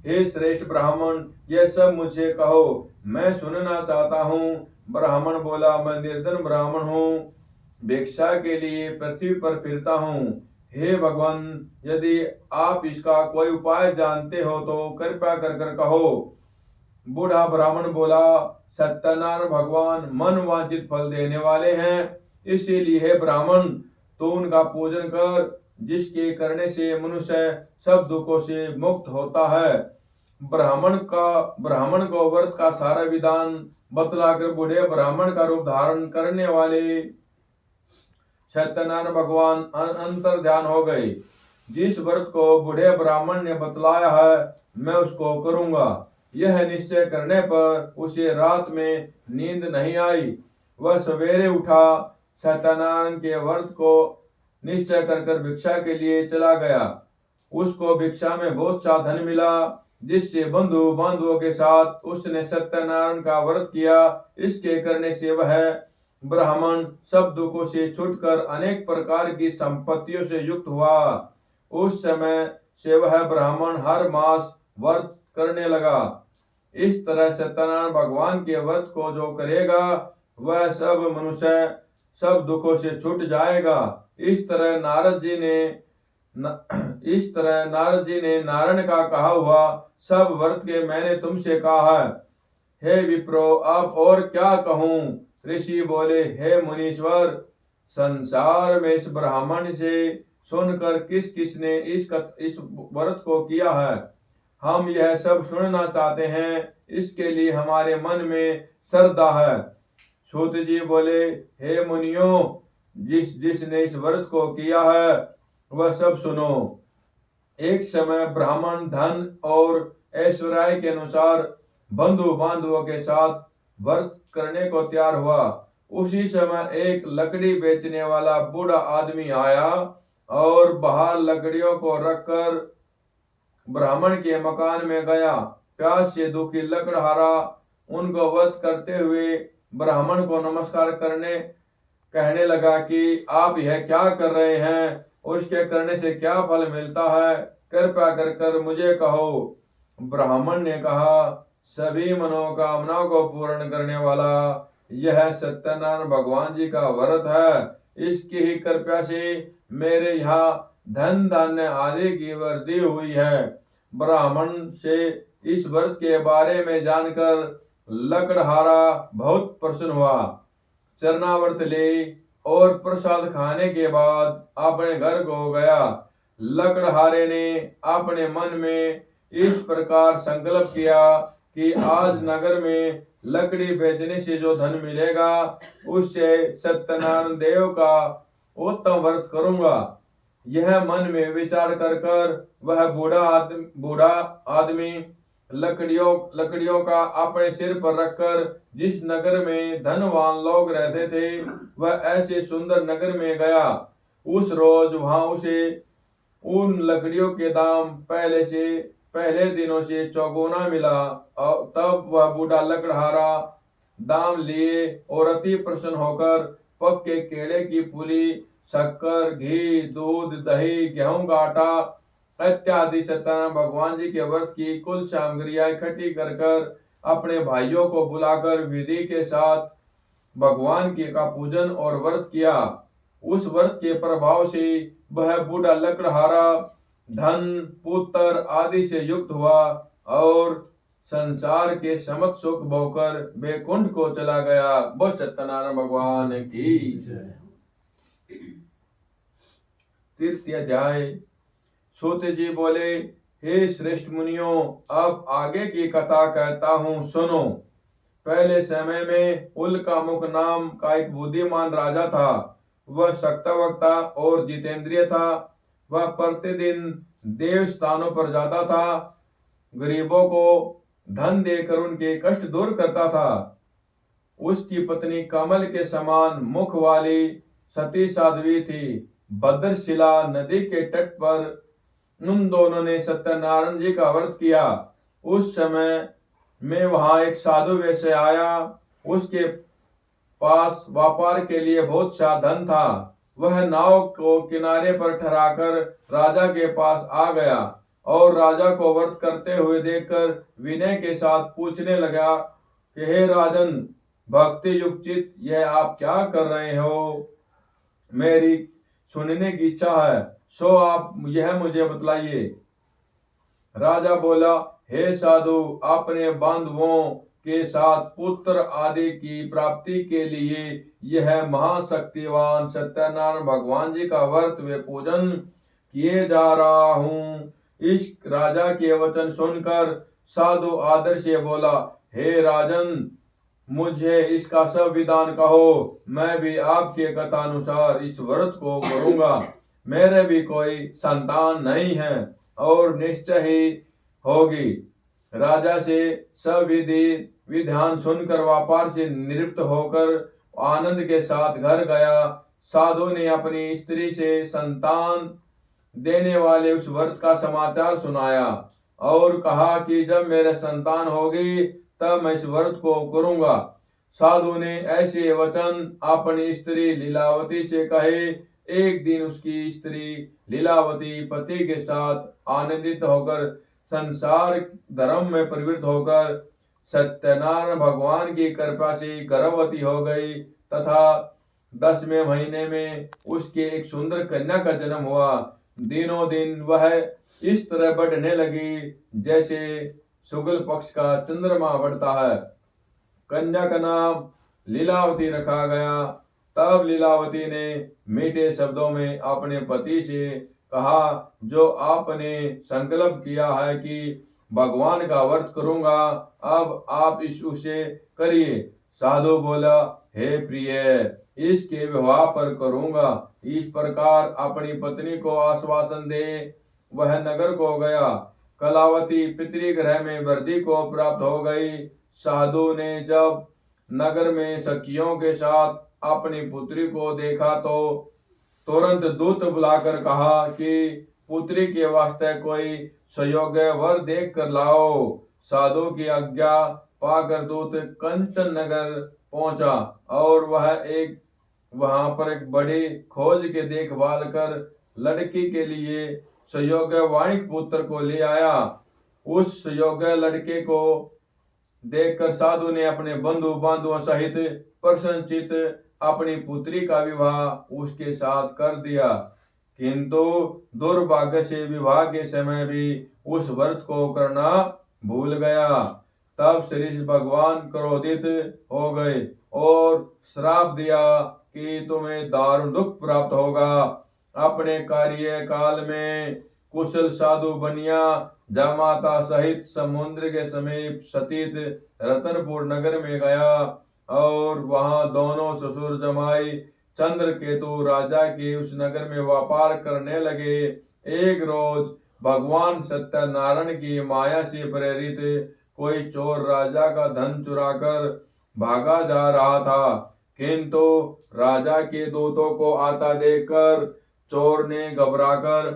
हे श्रेष्ठ ब्राह्मण, यह सब मुझे कहो, मैं सुनना चाहता हूँ। ब्राह्मण बोला, मैं निर्धन ब्राह्मण हूँ, भिक्षा के लिए पृथ्वी पर फिरता हूँ। हे भगवान, यदि आप इसका कोई उपाय जानते हो तो कृपया कर कहो। बूढ़ा ब्राह्मण बोला, सत्यनारायण भगवान मन वांछित फल देने वाले हैं, इसीलिए हे ब्राह्मण, तो उनका पूजन कर, जिसके करने से मनुष्य सब दुखों से मुक्त होता है। ब्राह्मण को व्रत का सारा विधान बतलाकर बूढ़े ब्राह्मण का रूप धारण करने वाले सत्यनारायण भगवान अंतर ध्यान हो गए। जिस व्रत को बूढ़े ब्राह्मण ने बतलाया है, मैं उसको करूंगा। यह निश्चय करने पर उसे रात में नींद नहीं आई। वह सवेरे उठा, सत्यनारायण के व्रत को निश्चय कर भिक्षा के लिए चला गया। उसको भिक्षा में बहुत सा धन मिला, जिससे बंधु बांधवों के साथ उसने सत्यनारायण का व्रत किया। इसके करने से वह ब्राह्मण सब दुखों से छूटकर अनेक प्रकार की संपत्तियों से युक्त हुआ। उस समय से वह ब्राह्मण हर मास व्रत करने लगा। इस तरह सत्यनारायण भगवान के व्रत को जो करेगा, वह सब मनुष्य सब दुखों से छूट जाएगा। इस तरह नारद जी ने नारायण का कहा हुआ सब व्रत के मैंने तुमसे कहा है। हे विप्रो, अब और क्या कहूँ? ऋषि बोले, हे मुनीश्वर, संसार में इस ब्राह्मण से सुनकर किस किस ने इस व्रत को किया है, हम यह सब सुनना चाहते हैं। इसके लिए हमारे मन में श्रद्धा है। सूत जी बोले, हे मुनियों, जिसने इस व्रत को किया है वह सब सुनो। एक समय ब्राह्मण धन और ऐश्वर्य के अनुसार बंधु बांधवों के साथ व्रत करने को तैयार हुआ। उसी समय एक लकड़ी बेचने वाला बूढ़ा आदमी आया और बाहर लकड़ियों को रखकर ब्राह्मण के मकान में गया। प्यास से दुखी लकड़हारा उनको व्रत करते हुए ब्राह्मण को नमस्कार कहने लगा कि आप यह क्या कर रहे हैं, उसके करने से क्या फल मिलता है, कृपया कर मुझे कहो। ब्राह्मण ने कहा, सभी मनोकामनाओं को पूर्ण करने वाला यह सत्यनारायण भगवान जी का व्रत है। इसकी ही कृपा से मेरे यहाँ धन धान्य आदि की वृद्धि हुई है। ब्राह्मण से इस व्रत के बारे में जानकर लकड़हारा बहुत प्रसन्न हुआ। चरणावर्त ले और प्रसाद खाने के बाद अपने घर को गया। लकड़हारे ने अपने मन में इस प्रकार संकल्प किया कि आज नगर में लकड़ी बेचने से जो धन मिलेगा, उससे सत्यनारायण देव का उत्तम व्रत करूंगा। यह मन में विचार कर वह बूढ़ा आदमी लकड़ियों का अपने सिर पर रखकर जिस नगर में धनवान लोग रहते थे, वह ऐसे सुंदर नगर में गया। उस रोज वहां उसे उन लकड़ियों के दाम पहले दिनों से चौगुना मिला। और तब वह बूढ़ा लकड़हारा दाम लिए और अति प्रसन्न होकर पक्के केले की पुली, शक्कर, घी, दूध, दही, गेहूं का आटा इत्यादि सत्यनारायण भगवान जी के व्रत की कुल सामग्रियां इकट्ठी कर अपने भाइयों को बुलाकर विधि के साथ भगवान की का पूजन और व्रत किया। उस व्रत के प्रभाव से वह बूढ़ा लकड़हारा धन, पुत्र आदि से युक्त हुआ और संसार के समक सुख भोकर बैकुंठ को चला गया। बस सत्यनारायण भगवान की जय। तृतीय अध्याय। सूत जी बोले, हे श्रेष्ठ मुनियों, अब आगे की कथा कहता हूँ, सुनो। पहले समय में उल्कामुख नाम का एक बुद्धिमान राजा था। वह शक्तवक्ता और जितेंद्रिय था। वह प्रतिदिन देव स्थानों पर जाता था, गरीबों को धन देकर उनके कष्ट दूर करता था। उसकी पत्नी कमल के समान मुख वाली सती साध्वी थी। भद्रशिला नदी के तट पर उन दोनों ने सत्यनारायण जी का व्रत किया। उस समय में वहां एक साधु वैसे आया। उसके पास व्यापार के लिए बहुत सा धन था। वह नाव को किनारे पर ठहराकर राजा के पास आ गया और राजा को व्रत करते हुए देखकर विनय के साथ पूछने लगा कि हे राजन, भक्ति युक्तित यह आप क्या कर रहे हो? मेरी सुनने की इच्छा है, सो आप यह मुझे बतलाइए। राजा बोला, हे साधु, अपने बांधवों के साथ पुत्र आदि की प्राप्ति के लिए यह महाशक्तिवान सत्यनारायण भगवान जी का व्रत व पूजन किए जा रहा हूँ। इस राजा के वचन सुनकर साधु आदर से बोला, हे राजन, मुझे इसका सब विधान कहो, मैं भी आपके कथा अनुसार इस व्रत को करूंगा। मेरे भी कोई संतान नहीं है और निश्चय ही होगी। राजा से सब विधान सुनकर व्यापार से निवृत्त होकर आनंद के साथ घर गया। साधु ने अपनी स्त्री से संतान देने वाले उस व्रत का समाचार सुनाया और कहा कि जब मेरे संतान होगी तब मैं इस व्रत को करूंगा। साधु ने ऐसे वचन अपनी स्त्री लीलावती से कहे। एक दिन उसकी स्त्री लीलावती पति के साथ आनंदित होकर संसार धर्म में प्रवृत्त होकर सत्यनारायण भगवान की कृपा से गर्भवती हो गई तथा 10वें महीने में उसके एक सुंदर कन्या का जन्म हुआ। दिनों दिन वह इस तरह बढ़ने लगी जैसे शुक्ल पक्ष का चंद्रमा बढ़ता है। कन्या का नाम लीलावती रखा गया। तब लीलावती ने मीठे शब्दों में अपने पति से कहा, जो आपने संकल्प किया है कि भगवान का व्रत करूंगा, अब आप उसे करिए। साधु बोला, हे प्रिय, इसके विवाह पर करूंगा। इस प्रकार अपनी पत्नी को आश्वासन दे वह नगर को गया। कलावती पितृगृह में वृद्धि को प्राप्त हो गई। साधु ने जब नगर में सखियों के साथ अपनी पुत्री को देखा तो तुरंत दूत बुलाकर कहा कि पुत्री के वास्ते कोई सुयोग्य वर देख कर लाओ। साधु की आज्ञा पाकर दूत कंचन नगर पहुंचा और वहां पर एक बड़ी खोज के देखभाल कर लड़की के लिए सुयोग्य वाणिक पुत्र को ले आया। उस सुयोग्य लड़के को देखकर साधु ने अपने बंधु बांधवों सहित प्रसन्नचित अपनी पुत्री का विवाह उसके साथ कर दिया। किंतु दुर्भाग्य से विवाह के समय भी उस व्रत को करना भूल गया। तब श्री भगवान क्रोधित हो गए और श्राप दिया कि तुम्हें दारुण दुख प्राप्त होगा। अपने कार्य काल में कुशल साधु बनिया जामाता सहित समुद्र के समीप स्थित रतनपुर नगर में गया और वहां दोनों ससुर जमाई चंद्रकेतु राजा के उस नगर में व्यापार करने लगे। एक रोज भगवान सत्यनारायण की माया से प्रेरित कोई चोर राजा का धन चुराकर भागा जा रहा था, किंतु राजा के दूतों को आता देखकर चोर ने घबराकर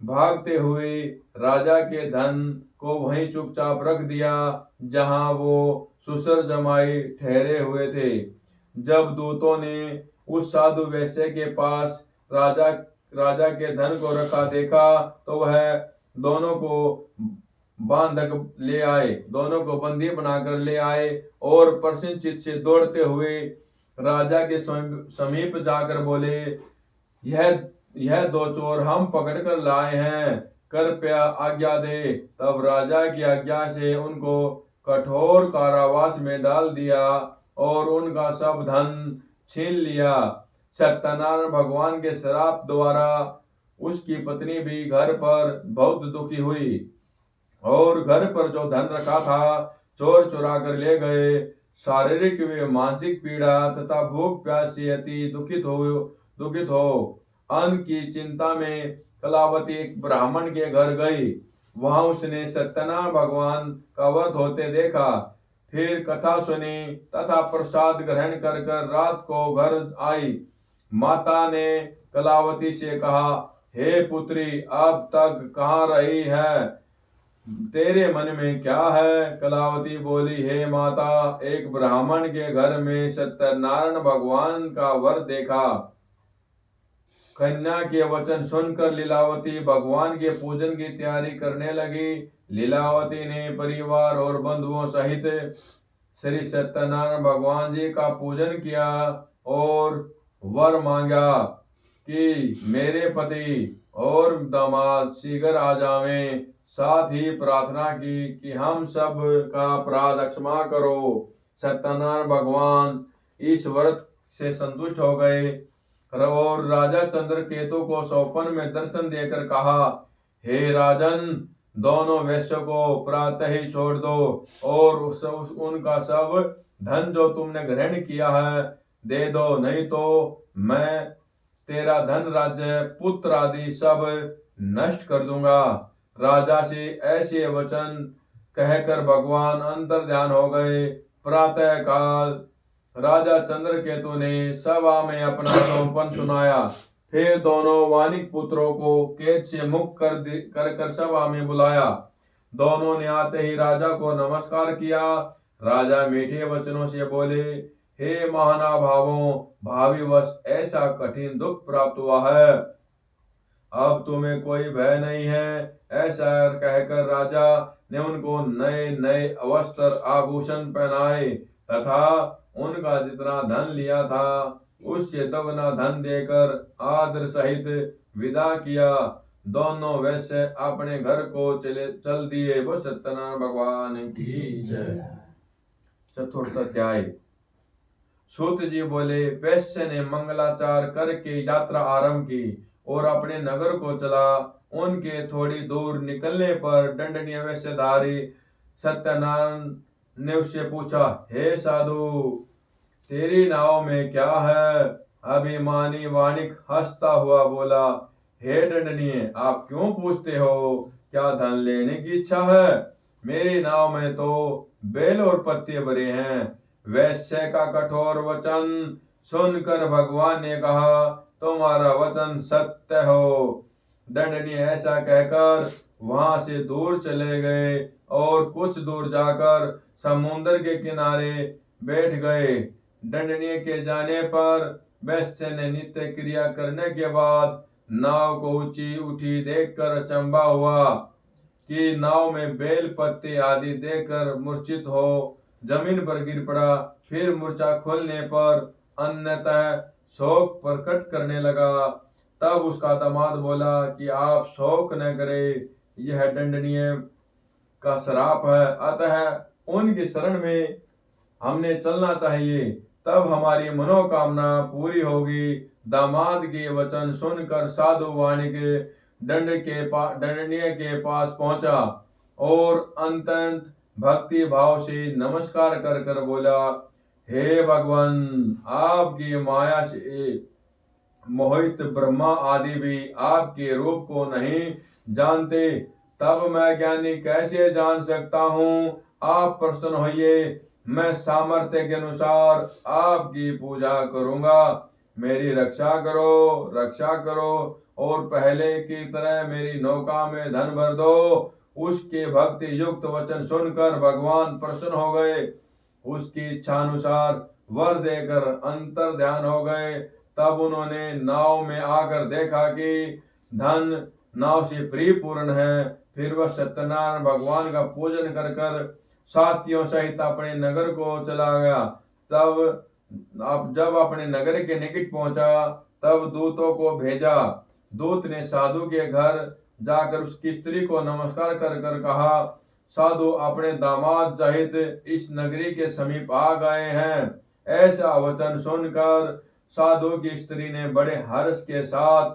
भागते हुए राजा के धन को वहीं चुपचाप रख दिया जहां वो ससुर जमाई ठहरे हुए थे। जब दूतों ने उस साधु वैश्य के पास राजा के धन को रखा देखा तो वह दोनों को दोनों को बंदी बनाकर ले आए और प्रसन्नचित्त से दौड़ते हुए राजा के समीप जाकर बोले, यह दो चोर हम पकड़ कर लाए हैं, कृपया आज्ञा दे। तब राजा की आज्ञा से उनको कठोर कारावास में डाल दिया और उनका सब धन छीन लिया। सत्यनारायण भगवान के श्राप द्वारा उसकी पत्नी भी घर पर बहुत दुखी हुई और घर पर जो धन रखा था चोर चुरा कर ले गए। शारीरिक व मानसिक पीड़ा तथा भूख प्यास से अति दुखित हो अन्न की चिंता में कलावती एक ब्राह्मण के घर गई। वहां उसने सत्यनारायण भगवान का वध होते देखा। फिर कथा सुनी तथा प्रसाद ग्रहण कर रात को घर आई। माता ने कलावती से कहा, हे पुत्री, अब तक कहाँ रही है? तेरे मन में क्या है? कलावती बोली, हे माता, एक ब्राह्मण के घर में सत्यनारायण भगवान का वर देखा। कन्या के वचन सुनकर लीलावती भगवान के पूजन की तैयारी करने लगी। लीलावती ने परिवार और बंधुओं सहित श्री सत्यनारायण भगवान जी का पूजन किया और वर मांगा कि मेरे पति और दामाद शीघ्र आ जावें। साथ ही प्रार्थना की कि हम सब का अपराध क्षमा करो। सत्यनारायण भगवान इस व्रत से संतुष्ट हो गए और राजा चंद्रकेतु को स्वप्न में दर्शन देकर कहा, हे राजन, दोनों वैश्यों को प्रातः ही छोड़ दो और उनका सब धन जो तुमने ग्रहण किया है दे दो, नहीं तो मैं तेरा धन, राज्य, पुत्र आदि सब नष्ट कर दूंगा। राजा से ऐसे वचन कहकर भगवान अंतर ध्यान हो गए। प्रातः काल राजा चंद्रकेतु ने सभा में अपना स्वप्न सुनाया। फिर दोनों वानिक पुत्रों को कैद से मुक्त कर सभा में बुलाया। दोनों ने आते ही राजा को नमस्कार किया। राजा मीठे वचनों से बोले, हे महानुभावों, भाविवश ऐसा कठिन दुख प्राप्त हुआ है, अब तुम्हें कोई भय नहीं है। ऐसा कहकर राजा ने उनको नए नए वस्त्र आभूषण पहनाए तथा उनका जितना धन लिया था उससे दोगुना धन देकर आदर सहित विदा किया। दोनों वैश्य अपने घर को चल दिए। वो सत्यनारायण भगवान की जय। चतुर्थ अध्याय। सूत जी बोले, वैश्य ने मंगलाचार करके यात्रा आरंभ की और अपने नगर को चला। उनके थोड़ी दूर निकलने पर दंडनीय वैश्यधारी सत्यनारायण ने उससे पूछा, हे साधु, तेरी नाव में क्या है? अभिमानी वाणिक हंसता हुआ बोला, हे दंडनीय, आप क्यों पूछते हो? क्या धन लेने की इच्छा है? मेरी नाव में तो बेल और पत्ते भरे हैं। वैश्य का कठोर वचन सुनकर भगवान ने कहा, तुम्हारा वचन सत्य हो। दंडनीय ऐसा कहकर वहां से दूर चले गए और कुछ दूर जाकर समुद्र के किनारे बैठ गए। दंडनीय के जाने पर वैश्य ने नित्य क्रिया करने के बाद नाव को ऊंची उठी देखकर अचंभा हुआ कि नाव में बेल पत्ते आदि देकर मूर्छित हो जमीन पर गिर पड़ा। फिर मूर्छा खुलने पर अन्यतः शोक प्रकट करने लगा। तब उसका दामाद बोला कि आप शोक न करें, यह दंडनीय का श्राप है, अतः उनकी शरण में हमने चलना चाहिए, तब हमारी मनोकामना पूरी होगी। दामाद के वचन सुनकर साधु वाणिक दंडनीय के पास पहुंचा और अत्यंत भक्ति भाव से नमस्कार कर कर बोला, हे भगवान, आपकी माया से मोहित ब्रह्मा आदि भी आपके रूप को नहीं जानते, तब मैं ज्ञानी कैसे जान सकता हूँ? आप प्रसन्न होइए, मैं सामर्थ्य के अनुसार आपकी पूजा करूंगा। मेरी रक्षा करो और पहले की तरह मेरी नौका में धन भर दो। उसके भक्ति युक्त वचन सुनकर भगवान प्रसन्न हो गए। उसकी इच्छा अनुसार वर देकर अंतर ध्यान हो गए। तब उन्होंने नाव में आकर देखा कि धन नाव से परिपूर्ण है। फिर वह सत्यनारायण भगवान का पूजन कर कर साथियों सहित अपने नगर को चला गया। जब अपने नगर के निकट पहुंचा तब दूतों को भेजा। दूत ने साधु के घर जाकर उसकी स्त्री को नमस्कार कर कर कहा, साधु अपने दामाद सहित इस नगरी के समीप आ गए हैं। ऐसा वचन सुनकर साधु की स्त्री ने बड़े हर्ष के साथ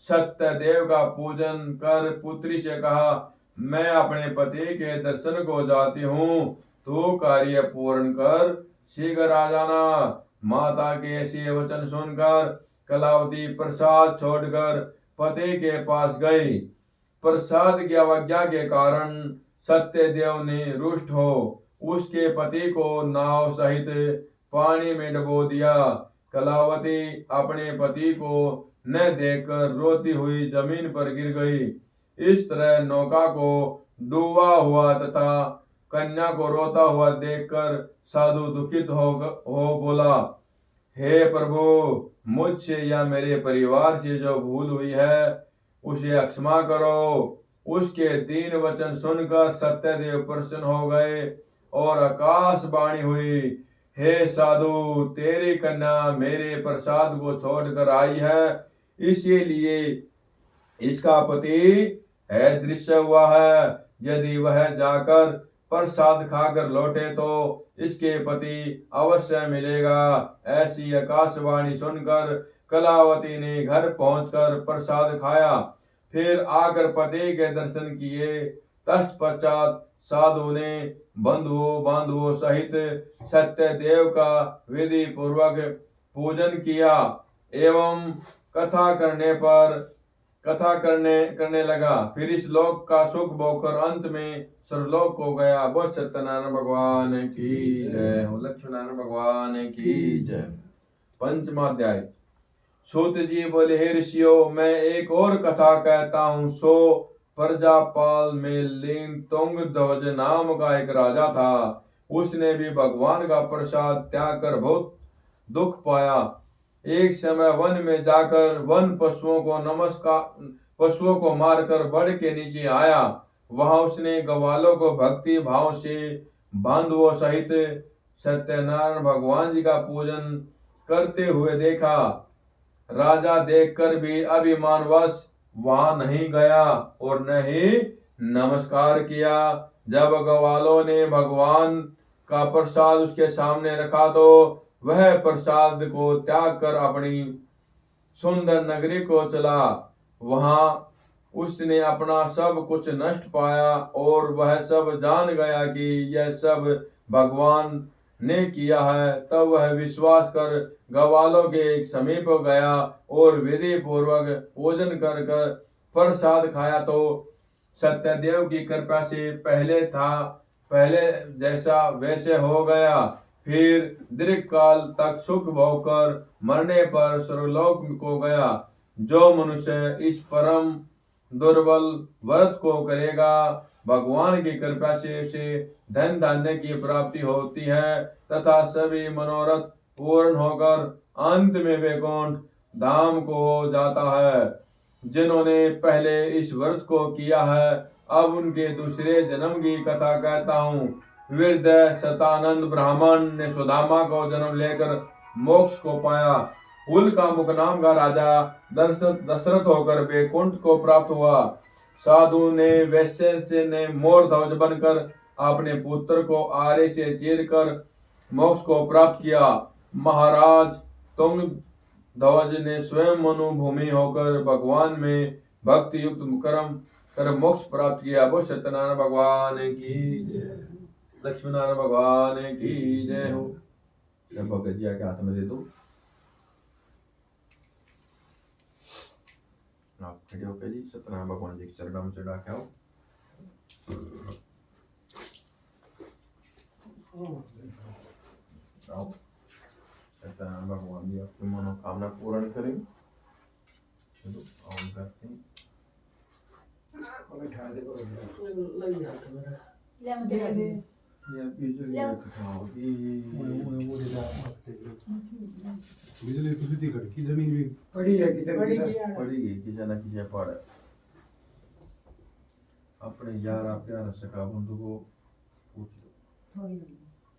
सत्यदेव का पूजन कर पुत्री से कहा, मैं अपने पति के दर्शन को जाती हूँ, तू कार्य पूर्ण कर शीघ्र आ जाना। माता के ऐसे वचन सुनकर कलावती प्रसाद छोड़कर पति के पास गई। प्रसाद की अवज्ञा के कारण सत्यदेव ने रुष्ट हो उसके पति को नाव सहित पानी में डुबो दिया। कलावती अपने पति को न देखकर रोती हुई जमीन पर गिर गई। इस तरह नौका को डूबा हुआ तथा कन्या को रोता हुआ देखकर साधु दुखित हो बोला, हे प्रभु, मुझसे या मेरे परिवार से जो भूल हुई है उसे क्षमा करो। उसके दीन वचन सुनकर सत्यदेव प्रसन्न हो गए और आकाशवाणी हुई, हे साधु, तेरी कन्या मेरे प्रसाद को छोड़कर आई है, इसीलिए इसका पति अदृश्य हुआ है। यदि वह जाकर प्रसाद खाकर लौटे तो इसके पति अवश्य मिलेगा। ऐसी आकाशवाणी सुनकर कलावती ने घर पहुंचकर प्रसाद खाया, फिर आकर पति के दर्शन किए। तत्पश्चात साधु ने बंधुओं बांधुओं सहित सत्यदेव का विधि पूर्वक पूजन किया एवं कथा करने लगा। फिर इस लोक का सुख भोगकर अंत में सर्वलोक को गया। बोल सत्यनारायण भगवान की जय हो, लक्ष्मीनारायण भगवान की जय। पंचमाध्याय। सूत जी बोले, हे ऋषियों, मैं एक और कथा कहता हूँ। सो प्रजापाल में लीन तुंग ध्वज नाम का एक राजा था। उसने भी भगवान का प्रसाद त्याग कर बहुत दुख पाया। एक समय वन में जाकर वन पशुओं को मारकर बड़ के नीचे आया। वहां उसने ग्वालों को भक्ति भाव से बांधवों सहित सत्यनारायण भगवान जी का पूजन करते हुए देखा। राजा देखकर भी अभिमानवश वहां नहीं गया और न ही नमस्कार किया। जब ग्वालों ने भगवान का प्रसाद उसके सामने रखा तो वह प्रसाद को त्याग कर अपनी सुंदर नगरी को चला। वहां उसने अपना सब कुछ नष्ट पाया और वह सब जान गया कि यह सब भगवान ने किया है। तब वह विश्वास कर ग्वालों के समीप गया और विधि पूर्वक पूजन कर प्रसाद खाया तो सत्यदेव की कृपा से पहले जैसा वैसे हो गया। फिर दीर्घ काल तक सुख भोग कर मरने पर स्वर्गलोक को गया। जो मनुष्य इस परम दुर्बल व्रत को करेगा, भगवान की कृपा से उसे धन धान्य की प्राप्ति होती है तथा सभी मनोरथ पूर्ण होकर अंत में वैकुंठ धाम को जाता है। जिन्होंने पहले इस व्रत को किया है, अब उनके दूसरे जन्म की कथा कहता हूँ। वृद्ध सतानंद ब्राह्मण ने सुदामा को जन्म लेकर मोक्ष को पाया। कुल का मुख नाम का राजा दशरथ होकर वैकुंठ को प्राप्त हुआ। साधु ने वैश्य ने मोर ध्वज बनकर अपने पुत्र को आरे से चीर कर मोक्ष को प्राप्त किया। महाराज तुंग ध्वज ने स्वयं मनुभूमि होकर भगवान में भक्ति युक्त कर्म कर मोक्ष प्राप्त किया। वो सत्यनारायण भगवान की जय, लक्ष्मीनारायण भगवान की जय हो। जब भगत जी के हाथ में दे दो, आप खड़े होकर जी सत्यनारायण भगवान जी के चरणों में चढ़ा के आओ। सत्यनारायण भगवान जी आपकी मनोकामना पूर्ण करें। चलो ऑन करते हैं। बिजली कुछ की जमीन भी पड़ी है कि जना की पड़ अपने यारा प्यारा सका बंधु को पूछ लो।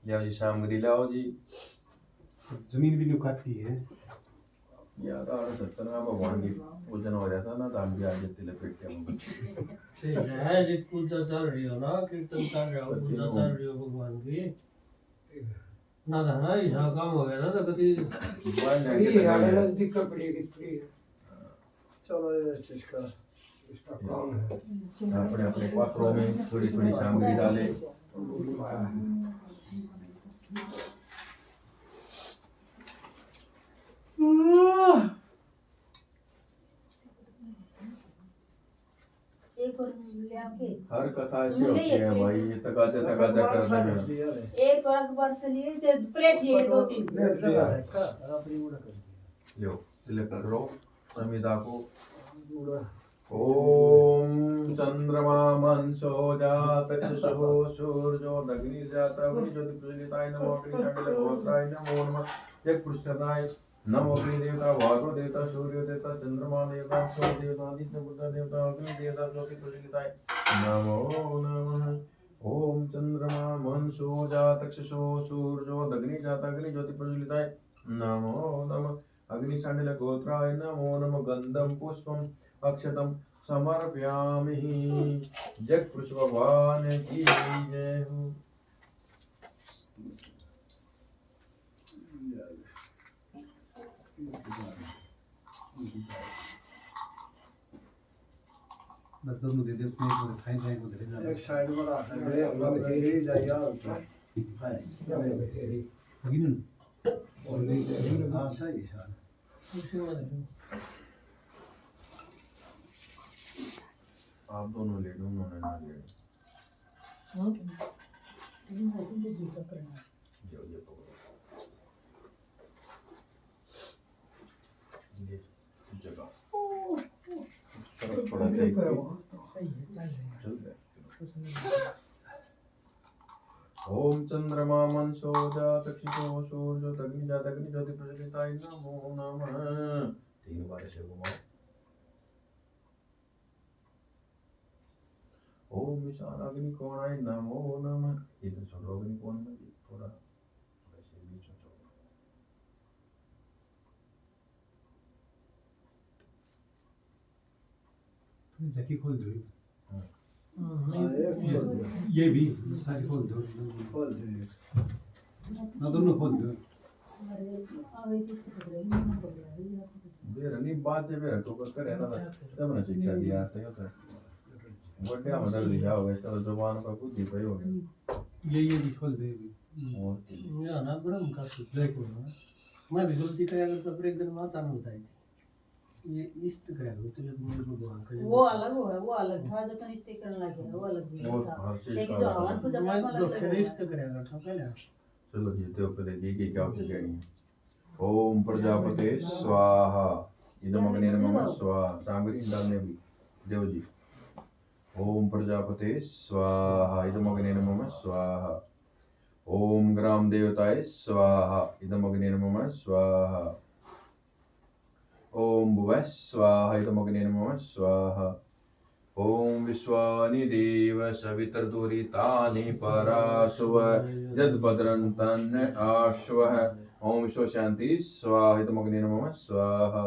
या जी सामग्री लाओ जी। जमीन भी काटती है। या तो और सत्यनारायण भगवान की पूजन हो रहा था ना, दान भी आज तिल पेट के ठीक है जी, पूजा चल रही हो ना, कीर्तन चल रहा हो, पूजा चल रही हो भगवान की ना रहना, ऐसा काम हो गया ना तो कभी पड़ी है, आने नजदीक का पड़ी है। चलो ये इसका काम है। अपने अपने पात्रों में थोड़ी थोड़ी सामग्री डाले। एक और ले आके हर कथा ऐसी होती है भाई, ये तकाते तकाते करने में। एक और अखबार से लिए प्लेट ये 2-3 लो तिलक करो संविदा को। ओम चंद्रमा मनसो जात चक्षुषो सूर्यो दग्निर्जात अग्नि ज्योति प्रज्वलिताय नमो अग्नि शांडिल गोत्राय नमो नमः जग पुरुषाय नमो अग्नि देवता वायु देवता सूर्य देवता चंद्रमा देवता सूर्य देवता आदित्य बुद्ध देवता अग्नि देवता ज्योति प्रज्वलिताय नमो नमः। ओम चंद्रमा मनसो जात चक्षुषो सूर्यो दग्निर्जात अग्नि ज्योति प्रज्वलिताय नमो नमः अग्नि शांडिल गोत्राय नमो नमः गंधम पुष्पम अक्षतम समर्पयामि। जग पुरुष भगवान की जय हो। बस दोनों दे दे, उसमें एक खाई जाए को दे दे। एक साइड में रख ले, हम घेरी जाइए है क्या घेरी लगी ना और नहीं। हां सही है। उसी में देखो आप दोनों ले लो, उन्होंने ना ले जो ये पकड़ो ये जगह थोड़ा देख के चल गए। ओम चंद्रमा मनसो जात चक्षुषो सूर्यो दग्निर्जात अग्नि ज्योति प्रज्वलिताय नमो नमः। 3 बार से घुमाओ। ओम ईशान अग्नि कोणाय नमो नमः। इधर छोड़ो अग्नि कोण में थोड़ा वैसे बीच में छोड़ो। तुम जकी खोल दो। हाँ, ये भी सारी खोल दो। खोल दो ना, दोनों खोल दो। बेरनी बात जे बेर तो करे ना तब ना शिक्षा दिया तो बढ़िया मदद लिया होगा इसका तो जवान का कुछ ही पे हो गया। ये भी खोल दे। और या ना ब्रह्म का सूत्र देखो ना, मैं भी गलती किया अगर तो एक दिन माता ने बताई थी ये इष्ट ग्रह होते हैं मूल भगवान का। वो अलग हो है, वो अलग था जो तनिष्ठ करने लगे वो अलग भी वो था, हर चीज लेकिन का जो हवन पूजा मैं में तो अलग खेल अलग इष्ट ग्रह का था पहले। चलो जीते हो पहले जी क्या हो जाएगी। ओम प्रजापते स्वाहा इदम अग्नि नमः स्वाहा। सामग्री डालने भी देव जी। ओम प्रजापते स्वाहा इदम अग्नि नमः स्वाहा। ओम ग्राम देवताय स्वाहा इदम अग्नि नमः स्वाहा। ओम भुवः स्वाहा इदम अग्नि नमः स्वाहा। ओम विश्वानि देव सवितर्दुरितानि पराशुव यद्भद्रं तन्न आश्वः। ओम विश्व शांति स्वाहा इदम अग्नि नमः स्वाहा।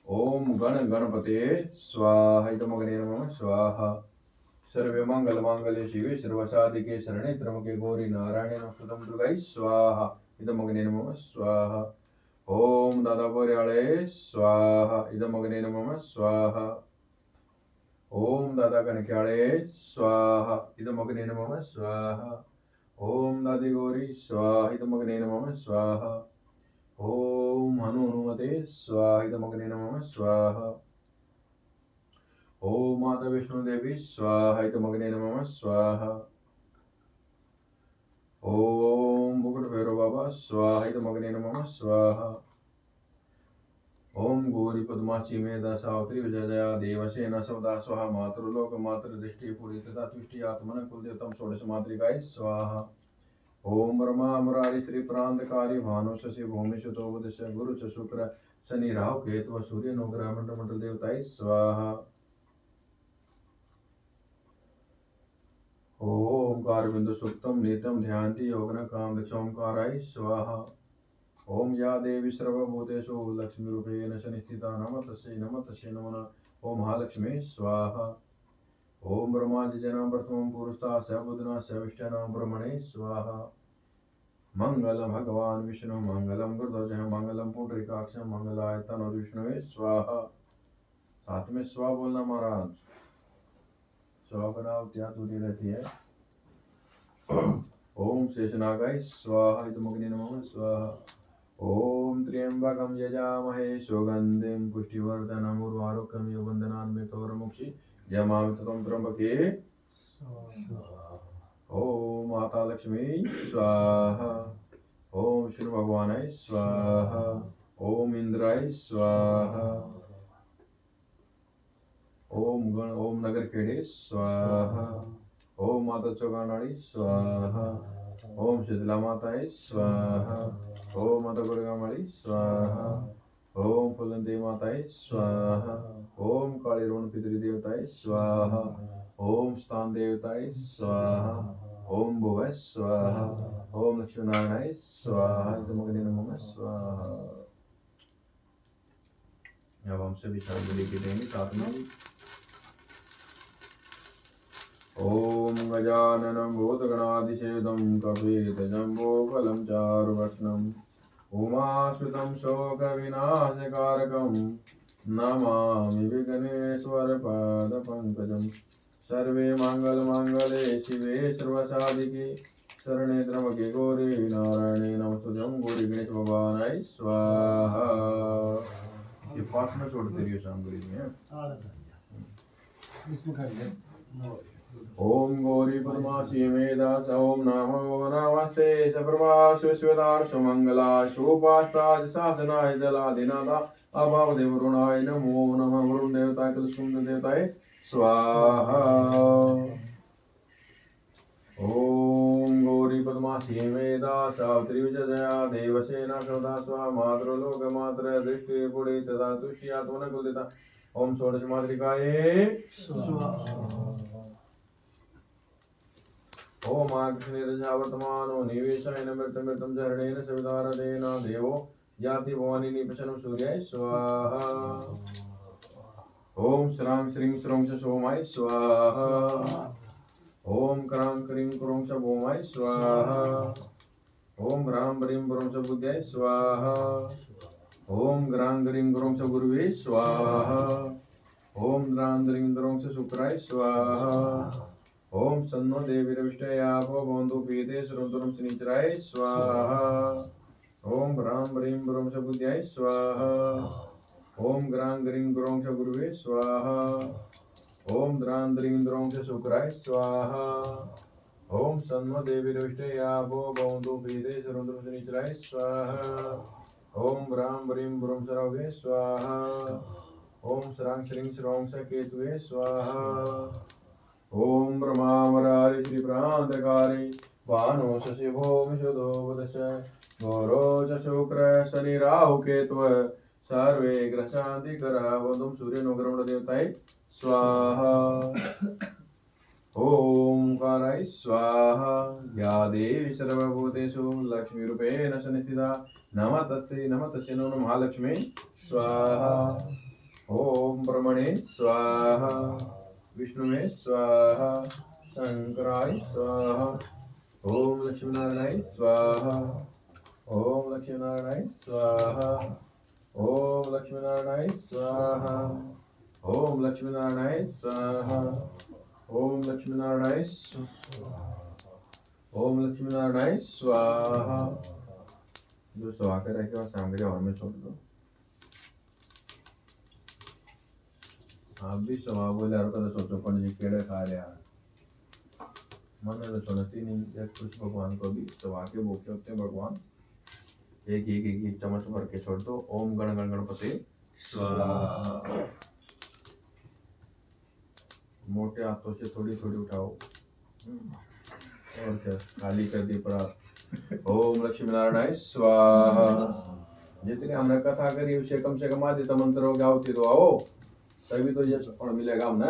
ओम गण गणपते स्वाहा इदम अग्नि नमः स्वाहा। सर्वे मंगल मांगल्ये शिवे सर्वसाधिके शरणे त्र्यंबके गौरी नारायणे नमोस्तुते दुर्गायै स्वाहा इदम अग्नि नमः स्वाहा। ओम दादा बोर्याळे स्वाहा इदम अग्नि नमः स्वाहा। ओम दादा कनक्याळे स्वाहा इदम अग्नि नमः स्वाहा। ओम दादी गौरी स्वाहा इदम अग्नि नमः स्वाहा। ओम हनु हनुमते स्वाहा इदम अग्नि नमः स्वाहा। ओम माता वैष्णो देवी स्वाहा इदम अग्नि नमः स्वाहा। ओम बुकुट भैरव बाबा स्वाहा इदम अग्नि नमः स्वाहा। ओम गौरी पद्माची मेधा सावित्री विजया देवसेना सवदा स्वाहा। मातृलोक मातृ दृष्टि पूरी तथा तुष्टि आत्मन कुलदेवतम षोडश मातृकाय स्वाहा। ओम ब्रह्मा मुरारी श्री प्रांतकारी भानु शशि भूमि सुतो बुधस्य गुरु च शुक्र शनि राहु केतु सूर्य नवग्रह मंडल मंडल देवताय स्वाहा। ओम कार बिंदु सुक्तम नीतम ध्यानति योगन काम दक्ष ओंकाराय स्वाहा। ओम या देवी सर्वभूतेषु लक्ष्मीरूपेण संस्थिता नमः तस्यै नमः ओम महालक्ष्मी स्वाहा ओम ब्रह्माजिजनां प्रथमं पुरुषता बुधना विष्टानां ब्रह्मणे स्वाहा मंगलम भगवान विष्णु मंगलम गुरुध्वज मंगलम पुंडरीकाक्ष मंगलाय तनोविष्णवे स्वाहा। साथ में स्वा बोलना महाराज। स्वा बनावट यहाँ दूरी रहती है। ओम शेषनागाय स्वाहा इदमग्नि नमः स्वाहा। ओम त्र्यंबकं यजामहे सुगंधिं पुष्टिवर्धनम् उर्वारुकं यौवन्दनान्वितोर्मुक्षि यमामि ततं त्र्यंबके। ओम माता लक्ष्मी स्वाहा। ओम श्री भगवानाय स्वाहा। ओम इंद्राय स्वाहा। ओम नगर खेड़े स्वाहा। ओम माता चौगानाड़ी स्वाहा। ओम शीतला माताय स्वाहा। ओम माता गुरगामाड़ी स्वाहा। ओम फुलंदे माताय स्वाहा। ओम काली रोण पितृ देवताय स्वाहा। ओम स्थान देवताय स्वाहा। ओम भुवः स्वाहा। ओम लक्ष्मीनारायणाय स्वाहा इदमग्नि नमः स्वाहा। अब हम सभी शांति के देंगे साथ में। ओम गजाननं भूतगणाधिसेवितं कपितजम्बूफलं चारुभक्षणम् उमाश्रितं शोकविनाशकारकं नमामि विघ्नेश्वरपादपङ्कजम्। सर्वे मंगले शिवे सर्वसाधिके शरणे त्र्यंबके गौरी नारायणे नमस्तुते। गौरी गणेश भगवानाय स्वाहा। ये पास में छोड़ते रहिए शांति में। इसमें कर ले। ओम गौरी पद्माशी मेधास ओम नमो नमस्ते सप्रभा सुस्वदार सुमंगला सुपाष्टाज शासनाय जलाधिनाथा अभाव देवरुणाय नमो नमः। वरुण देवताय कुलसुम देवताय स्वाहा। ओम गौरी पद्माशी मेधा सावित्री विजया देवसेना सदा स्वा मातृलोक मात्र दृष्टि पुड़े तदा तुष्टि आत्मन कुलदिता। ओम षोडश मातृकाये स्वाहा। ओम आकृष्णेरजा वर्तमानो निवेशाय नमृतं चरणेन सवितारदेन देवो याति भवानी निपशनं सूर्याय स्वाहा। ओम श्रां श्रीं श्रों च सोमाय स्वाहा। ओम क्रां क्रीं क्रों च भौमाय स्वाहा। ओम ह्रां ब्रीं ब्रों च बुद्ध्याय स्वाहा। ओम ग्रां ग्रीं ग्रों च गुरुवे स्वाहा। ओम द्रां द्रीं द्रों च शुक्राय स्वाहा। ओम सन्नो देवीरविष्टयापो बंधु पीते सुरंतुरम शनिचराय स्वाहा। ओम ह्रां ब्रीं ब्रों च बुद्ध्याय स्वाहा। ओम ग्रां ग्रीं ग्रों च गुरुवे स्वाहा। ओम द्रां द्रीं द्रों च शुक्राय स्वाहा। ओम सन्नो देवीरविष्टयापो बंधु पीते सुरंतुरम शनिचराय स्वाहा। ओम ह्रां ब्रीं ब्रों च रवे स्वाहा। ओम श्रां श्रीं श्रों च केतुवे स्वाहा। ओम ब्रह्मावरारि श्री प्रांतकारि भानु शशिभो विशुद्धो बुधश गौरो च शुक्र शनि राहु केतु सर्वे ग्रह शांति करा। वंदुम सूर्य नोग्रमण देवताय स्वाहा। ओम काराय स्वाहा। या देवी सर्वभूतेषु लक्ष्मीरूपेण संस्थिता नमः तस्यै नमः महालक्ष्मी स्वाहा। ओम ब्रह्मणे स्वाहा। विष्णुवे स्वाहा। शंकराय स्वाहा। ओम लक्ष्मीनारायणाय स्वाहा। ओम लक्ष्मीनारायणाय स्वाहा। ओम लक्ष्मीनारायणाय स्वाहा। ओम लक्ष्मीनारायणाय स्वाहा। ओम लक्ष्मीनारायणाय स्वाहा। ओम लक्ष्मीनारायणाय स्वाहा। जो सुहा के रखे और सामग्री और में छोड़ दो। आप भी स्वभाव बोले यार कदा सोचो पण जी केड़े खा रहे यार मन तो सुनती नहीं या कुछ भगवान को भी स्वभाव के भूखे होते हैं भगवान। एक चम्मच भर के छोड़ दो। ओम गण गण गणपति स्वाहा। मोटे हाथों से थोड़ी थोड़ी उठाओ और क्या खाली कर दी परात। ओम लक्ष्मी नारायणाय स्वाहा। जितने हमने कथा करी उसे कम से कम आदि मंत्रों की आहुति दो आओ तभी तो ये फल मिलेगा हमने।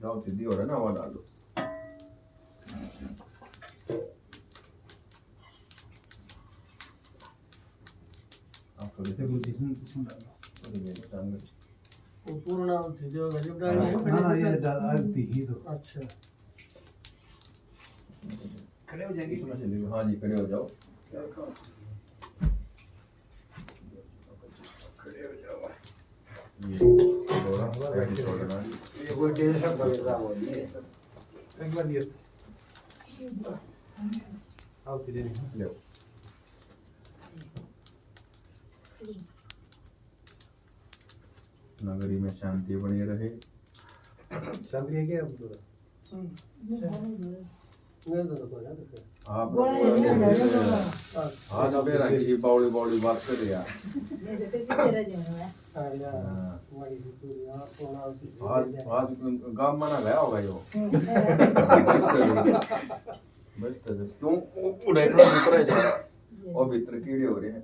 जाओ सीधी हो रहा है ना, हवा डाल दो। आप थोड़ी सी इसमें डालो। वो पूर्ण आहुति देगा जब डालना है ना ना ये डाल आती ही तो अच्छा खड़े हो जाएंगे। इसमें चलिए, हाँ जी खड़े हो जाओ। खड़े हो जाओ। ये थोड़ा ऐसे छोड़ना है। ये कोई टेंशन बगैर वो नहीं है। एक बार ये आओ तेरे नहीं ले नगरी में शांति बनी रहे। शांति है क्या अब तो मैं तो को ना तो आप बोला ये नहीं लगा हाथ पे रखी बावड़ी बावड़ी बात कर यार। ये जैसे कि तेरा जाना है आया हाँ। हमारी पूरी पूर्ण आहुति आज गांव मना गया होगा यो। बस तो क्यों उड़े तो उतरे जा और भीतर कीड़े हो रहे हैं।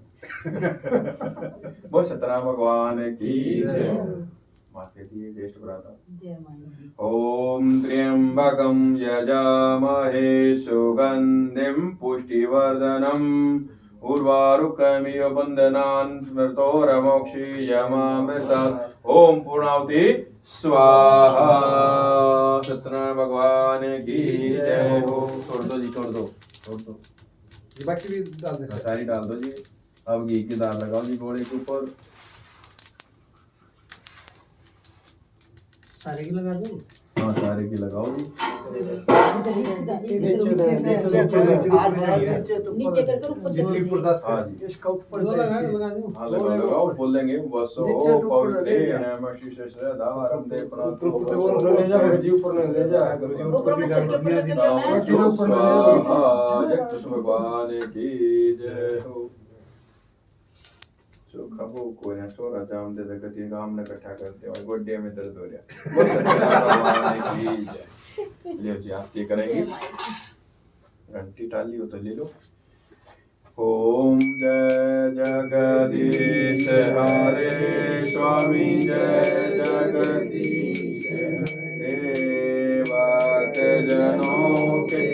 बहुत सतरा भगवान की जय। माथे दिए रेस्ट कराता। जय माई ओम त्र्यंबकं यजामहे सुगंधिं पुष्टिवर्धनम् उर्वारुकमिव बन्धनान् स्मृतोरमोक्षीयमामृतात्। ओम पूर्णाहुति स्वाहा। सत्यनारायण भगवान की जय हो। छोड़ दो जी, छोड़ दो, छोड़ दो। ये बाकी भी डाल दे। सारी डाल दो जी। अब घी की दाल लगाओ जी घोड़े के ऊपर। सारे की लगा दो हाँ सारे की लगाओ जी। नीचे करके ऊपर जितनी ऊपर दस हाँ जी इसका ऊपर दो लगा दो हाँ लगाओ लगाओ बोल देंगे वसो पवित्रेण मशीषस्य धारम दे ऊपर और ले जा जी ऊपर ले जा गुरुजी ऊपर में सर के ऊपर लेके जाना है जगत भगवान की जय हो। जो खबो को ना छोरा जाम दे गति काम न इकट्ठा करते और गोड्डे में दर्द हो रहा। बस भगवान की जय। ले जी आप ये करेंगे घंटी डाली हो तो ले लो। ओम जय जगदीश हरे स्वामी जय जगदीश हरे भक्त जनों के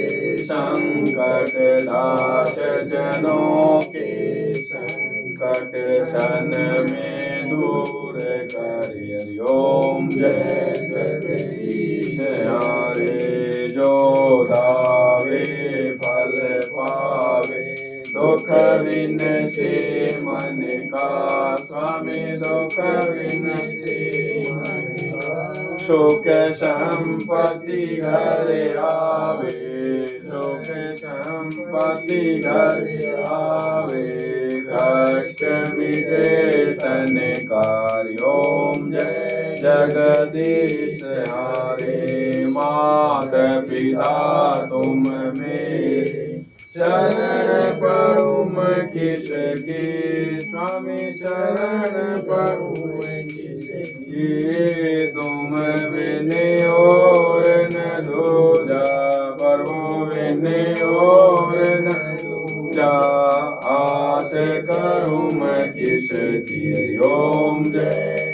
संकट नाश जनों के संकट सन में दूर करिए। ओम जय जगदीश हरे जो धावे फल पावे दुख विनसे मन का स्वामी दुख विनसे मन का सुख संपत्ति घर आवे सुख संपत्ति घर आवे कष्ट मिटे तन कार्य। ओम जय जगदीश हरे मात पिता तुम मेरे शरण परुम किसकी स्वामी शरण परुम किसकी तुम बिन और न दूजा प्रभु बिन और न दूजा आस करुम किसकी। ओम जय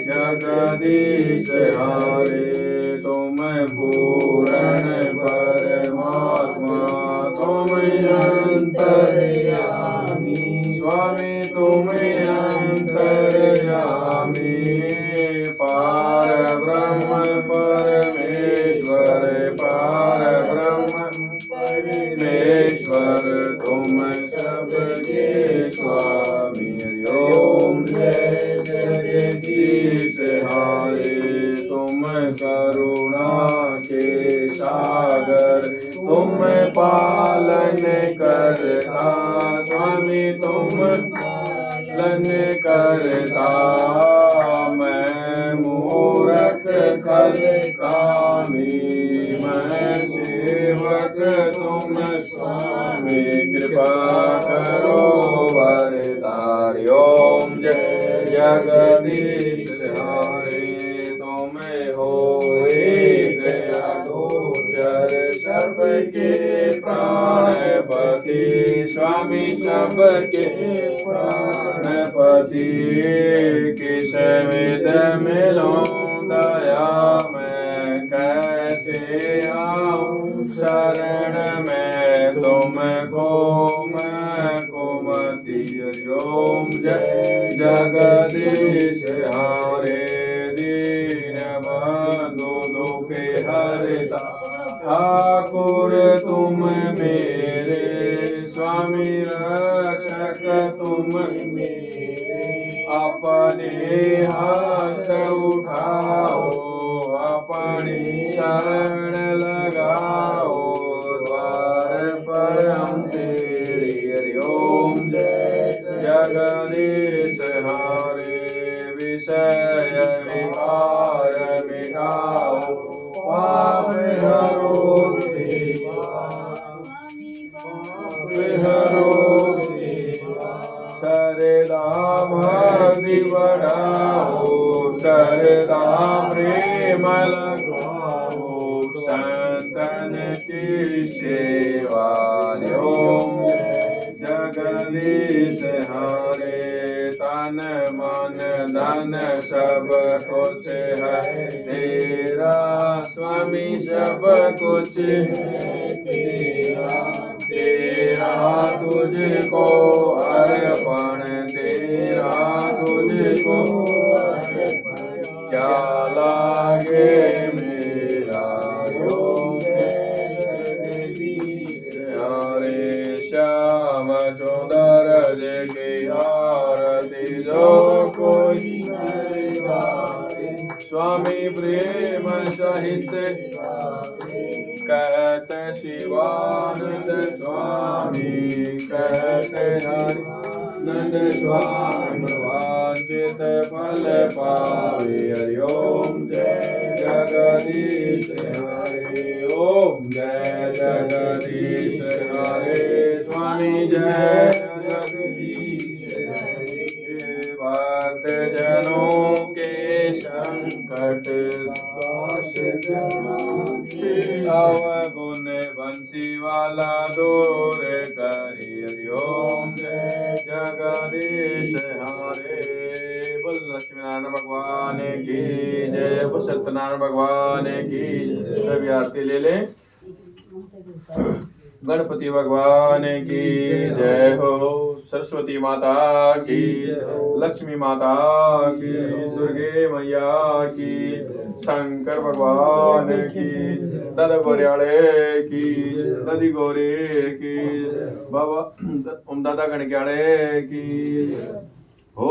जगदीश हरे तुम पूर्ण परमात्मा तुम अंतर्यामी स्वामी तुम अंतर्यामी पार ब्रह्म परमेश्वर पार ब्रह्म परमेश्वर तुम सबके स्वामी। ओम जय जगदीश हरे तुम करुणा के सागर तुम पालन करता स्वामी तुम पालन करता। मैं मूरख खल कामी मैं सेवक तुम स्वामी कृपा करो वरदारी। ओम जय जगदीश हरे तुम हो दया गोचर सबके प्राणपति स्वामी सबके प्राणपति किस विध मिलो दया मैं कैसे शरण में तुमको मैं कुमति ओम जय जगदीश हारे दीन बंधु दुखे हरता ठाकुर तुम मेरे स्वामी रक्षक तुम मेरे अपने हाथ उठाओ अपनी शरण लगाओ द्वार पर हम तेरे हरि ओम जय जगदीश हारे विषय विकार मिटाओ पाप हरो देवा पाप हरो देवा सरदा भक्ति बढ़ाओ सरदा प्रेम लगाओ संतन की सेवा ओम जगदीश हरे तन मन धन सब कुछ है तेरा स्वामी सब कुछ है तेरा तेरा तुझको अर्पण तेरा तुझको अर्पण क्या लागे मेरा योग जगदीश हरे श्याम सुंदर जय आरती जो कोई गावे स्वामी प्रेम सहित कहत शिवानंद स्वामी कहत नंद स्वामी वांछित फल पावे हरि ओम जय जगदीश हरे ओम जय जगदीश हरे स्वामी जय जगदीश हरे भक्त जनों के संकट अवगुण बंसी वाला दूर करी हरि ओम जय जगदीश हरे बोल लक्ष्मी नारायण भगवान की जय बोल सत्यनारायण भगवान की जय सभी आरती ले ले गणपति भगवान की जय हो सरस्वती माता की लक्ष्मी माता की दुर्गे मैया की शंकर भगवान की दादा गोरियाले की दादी गौरी की बाबा ओम दादा गणग्याले की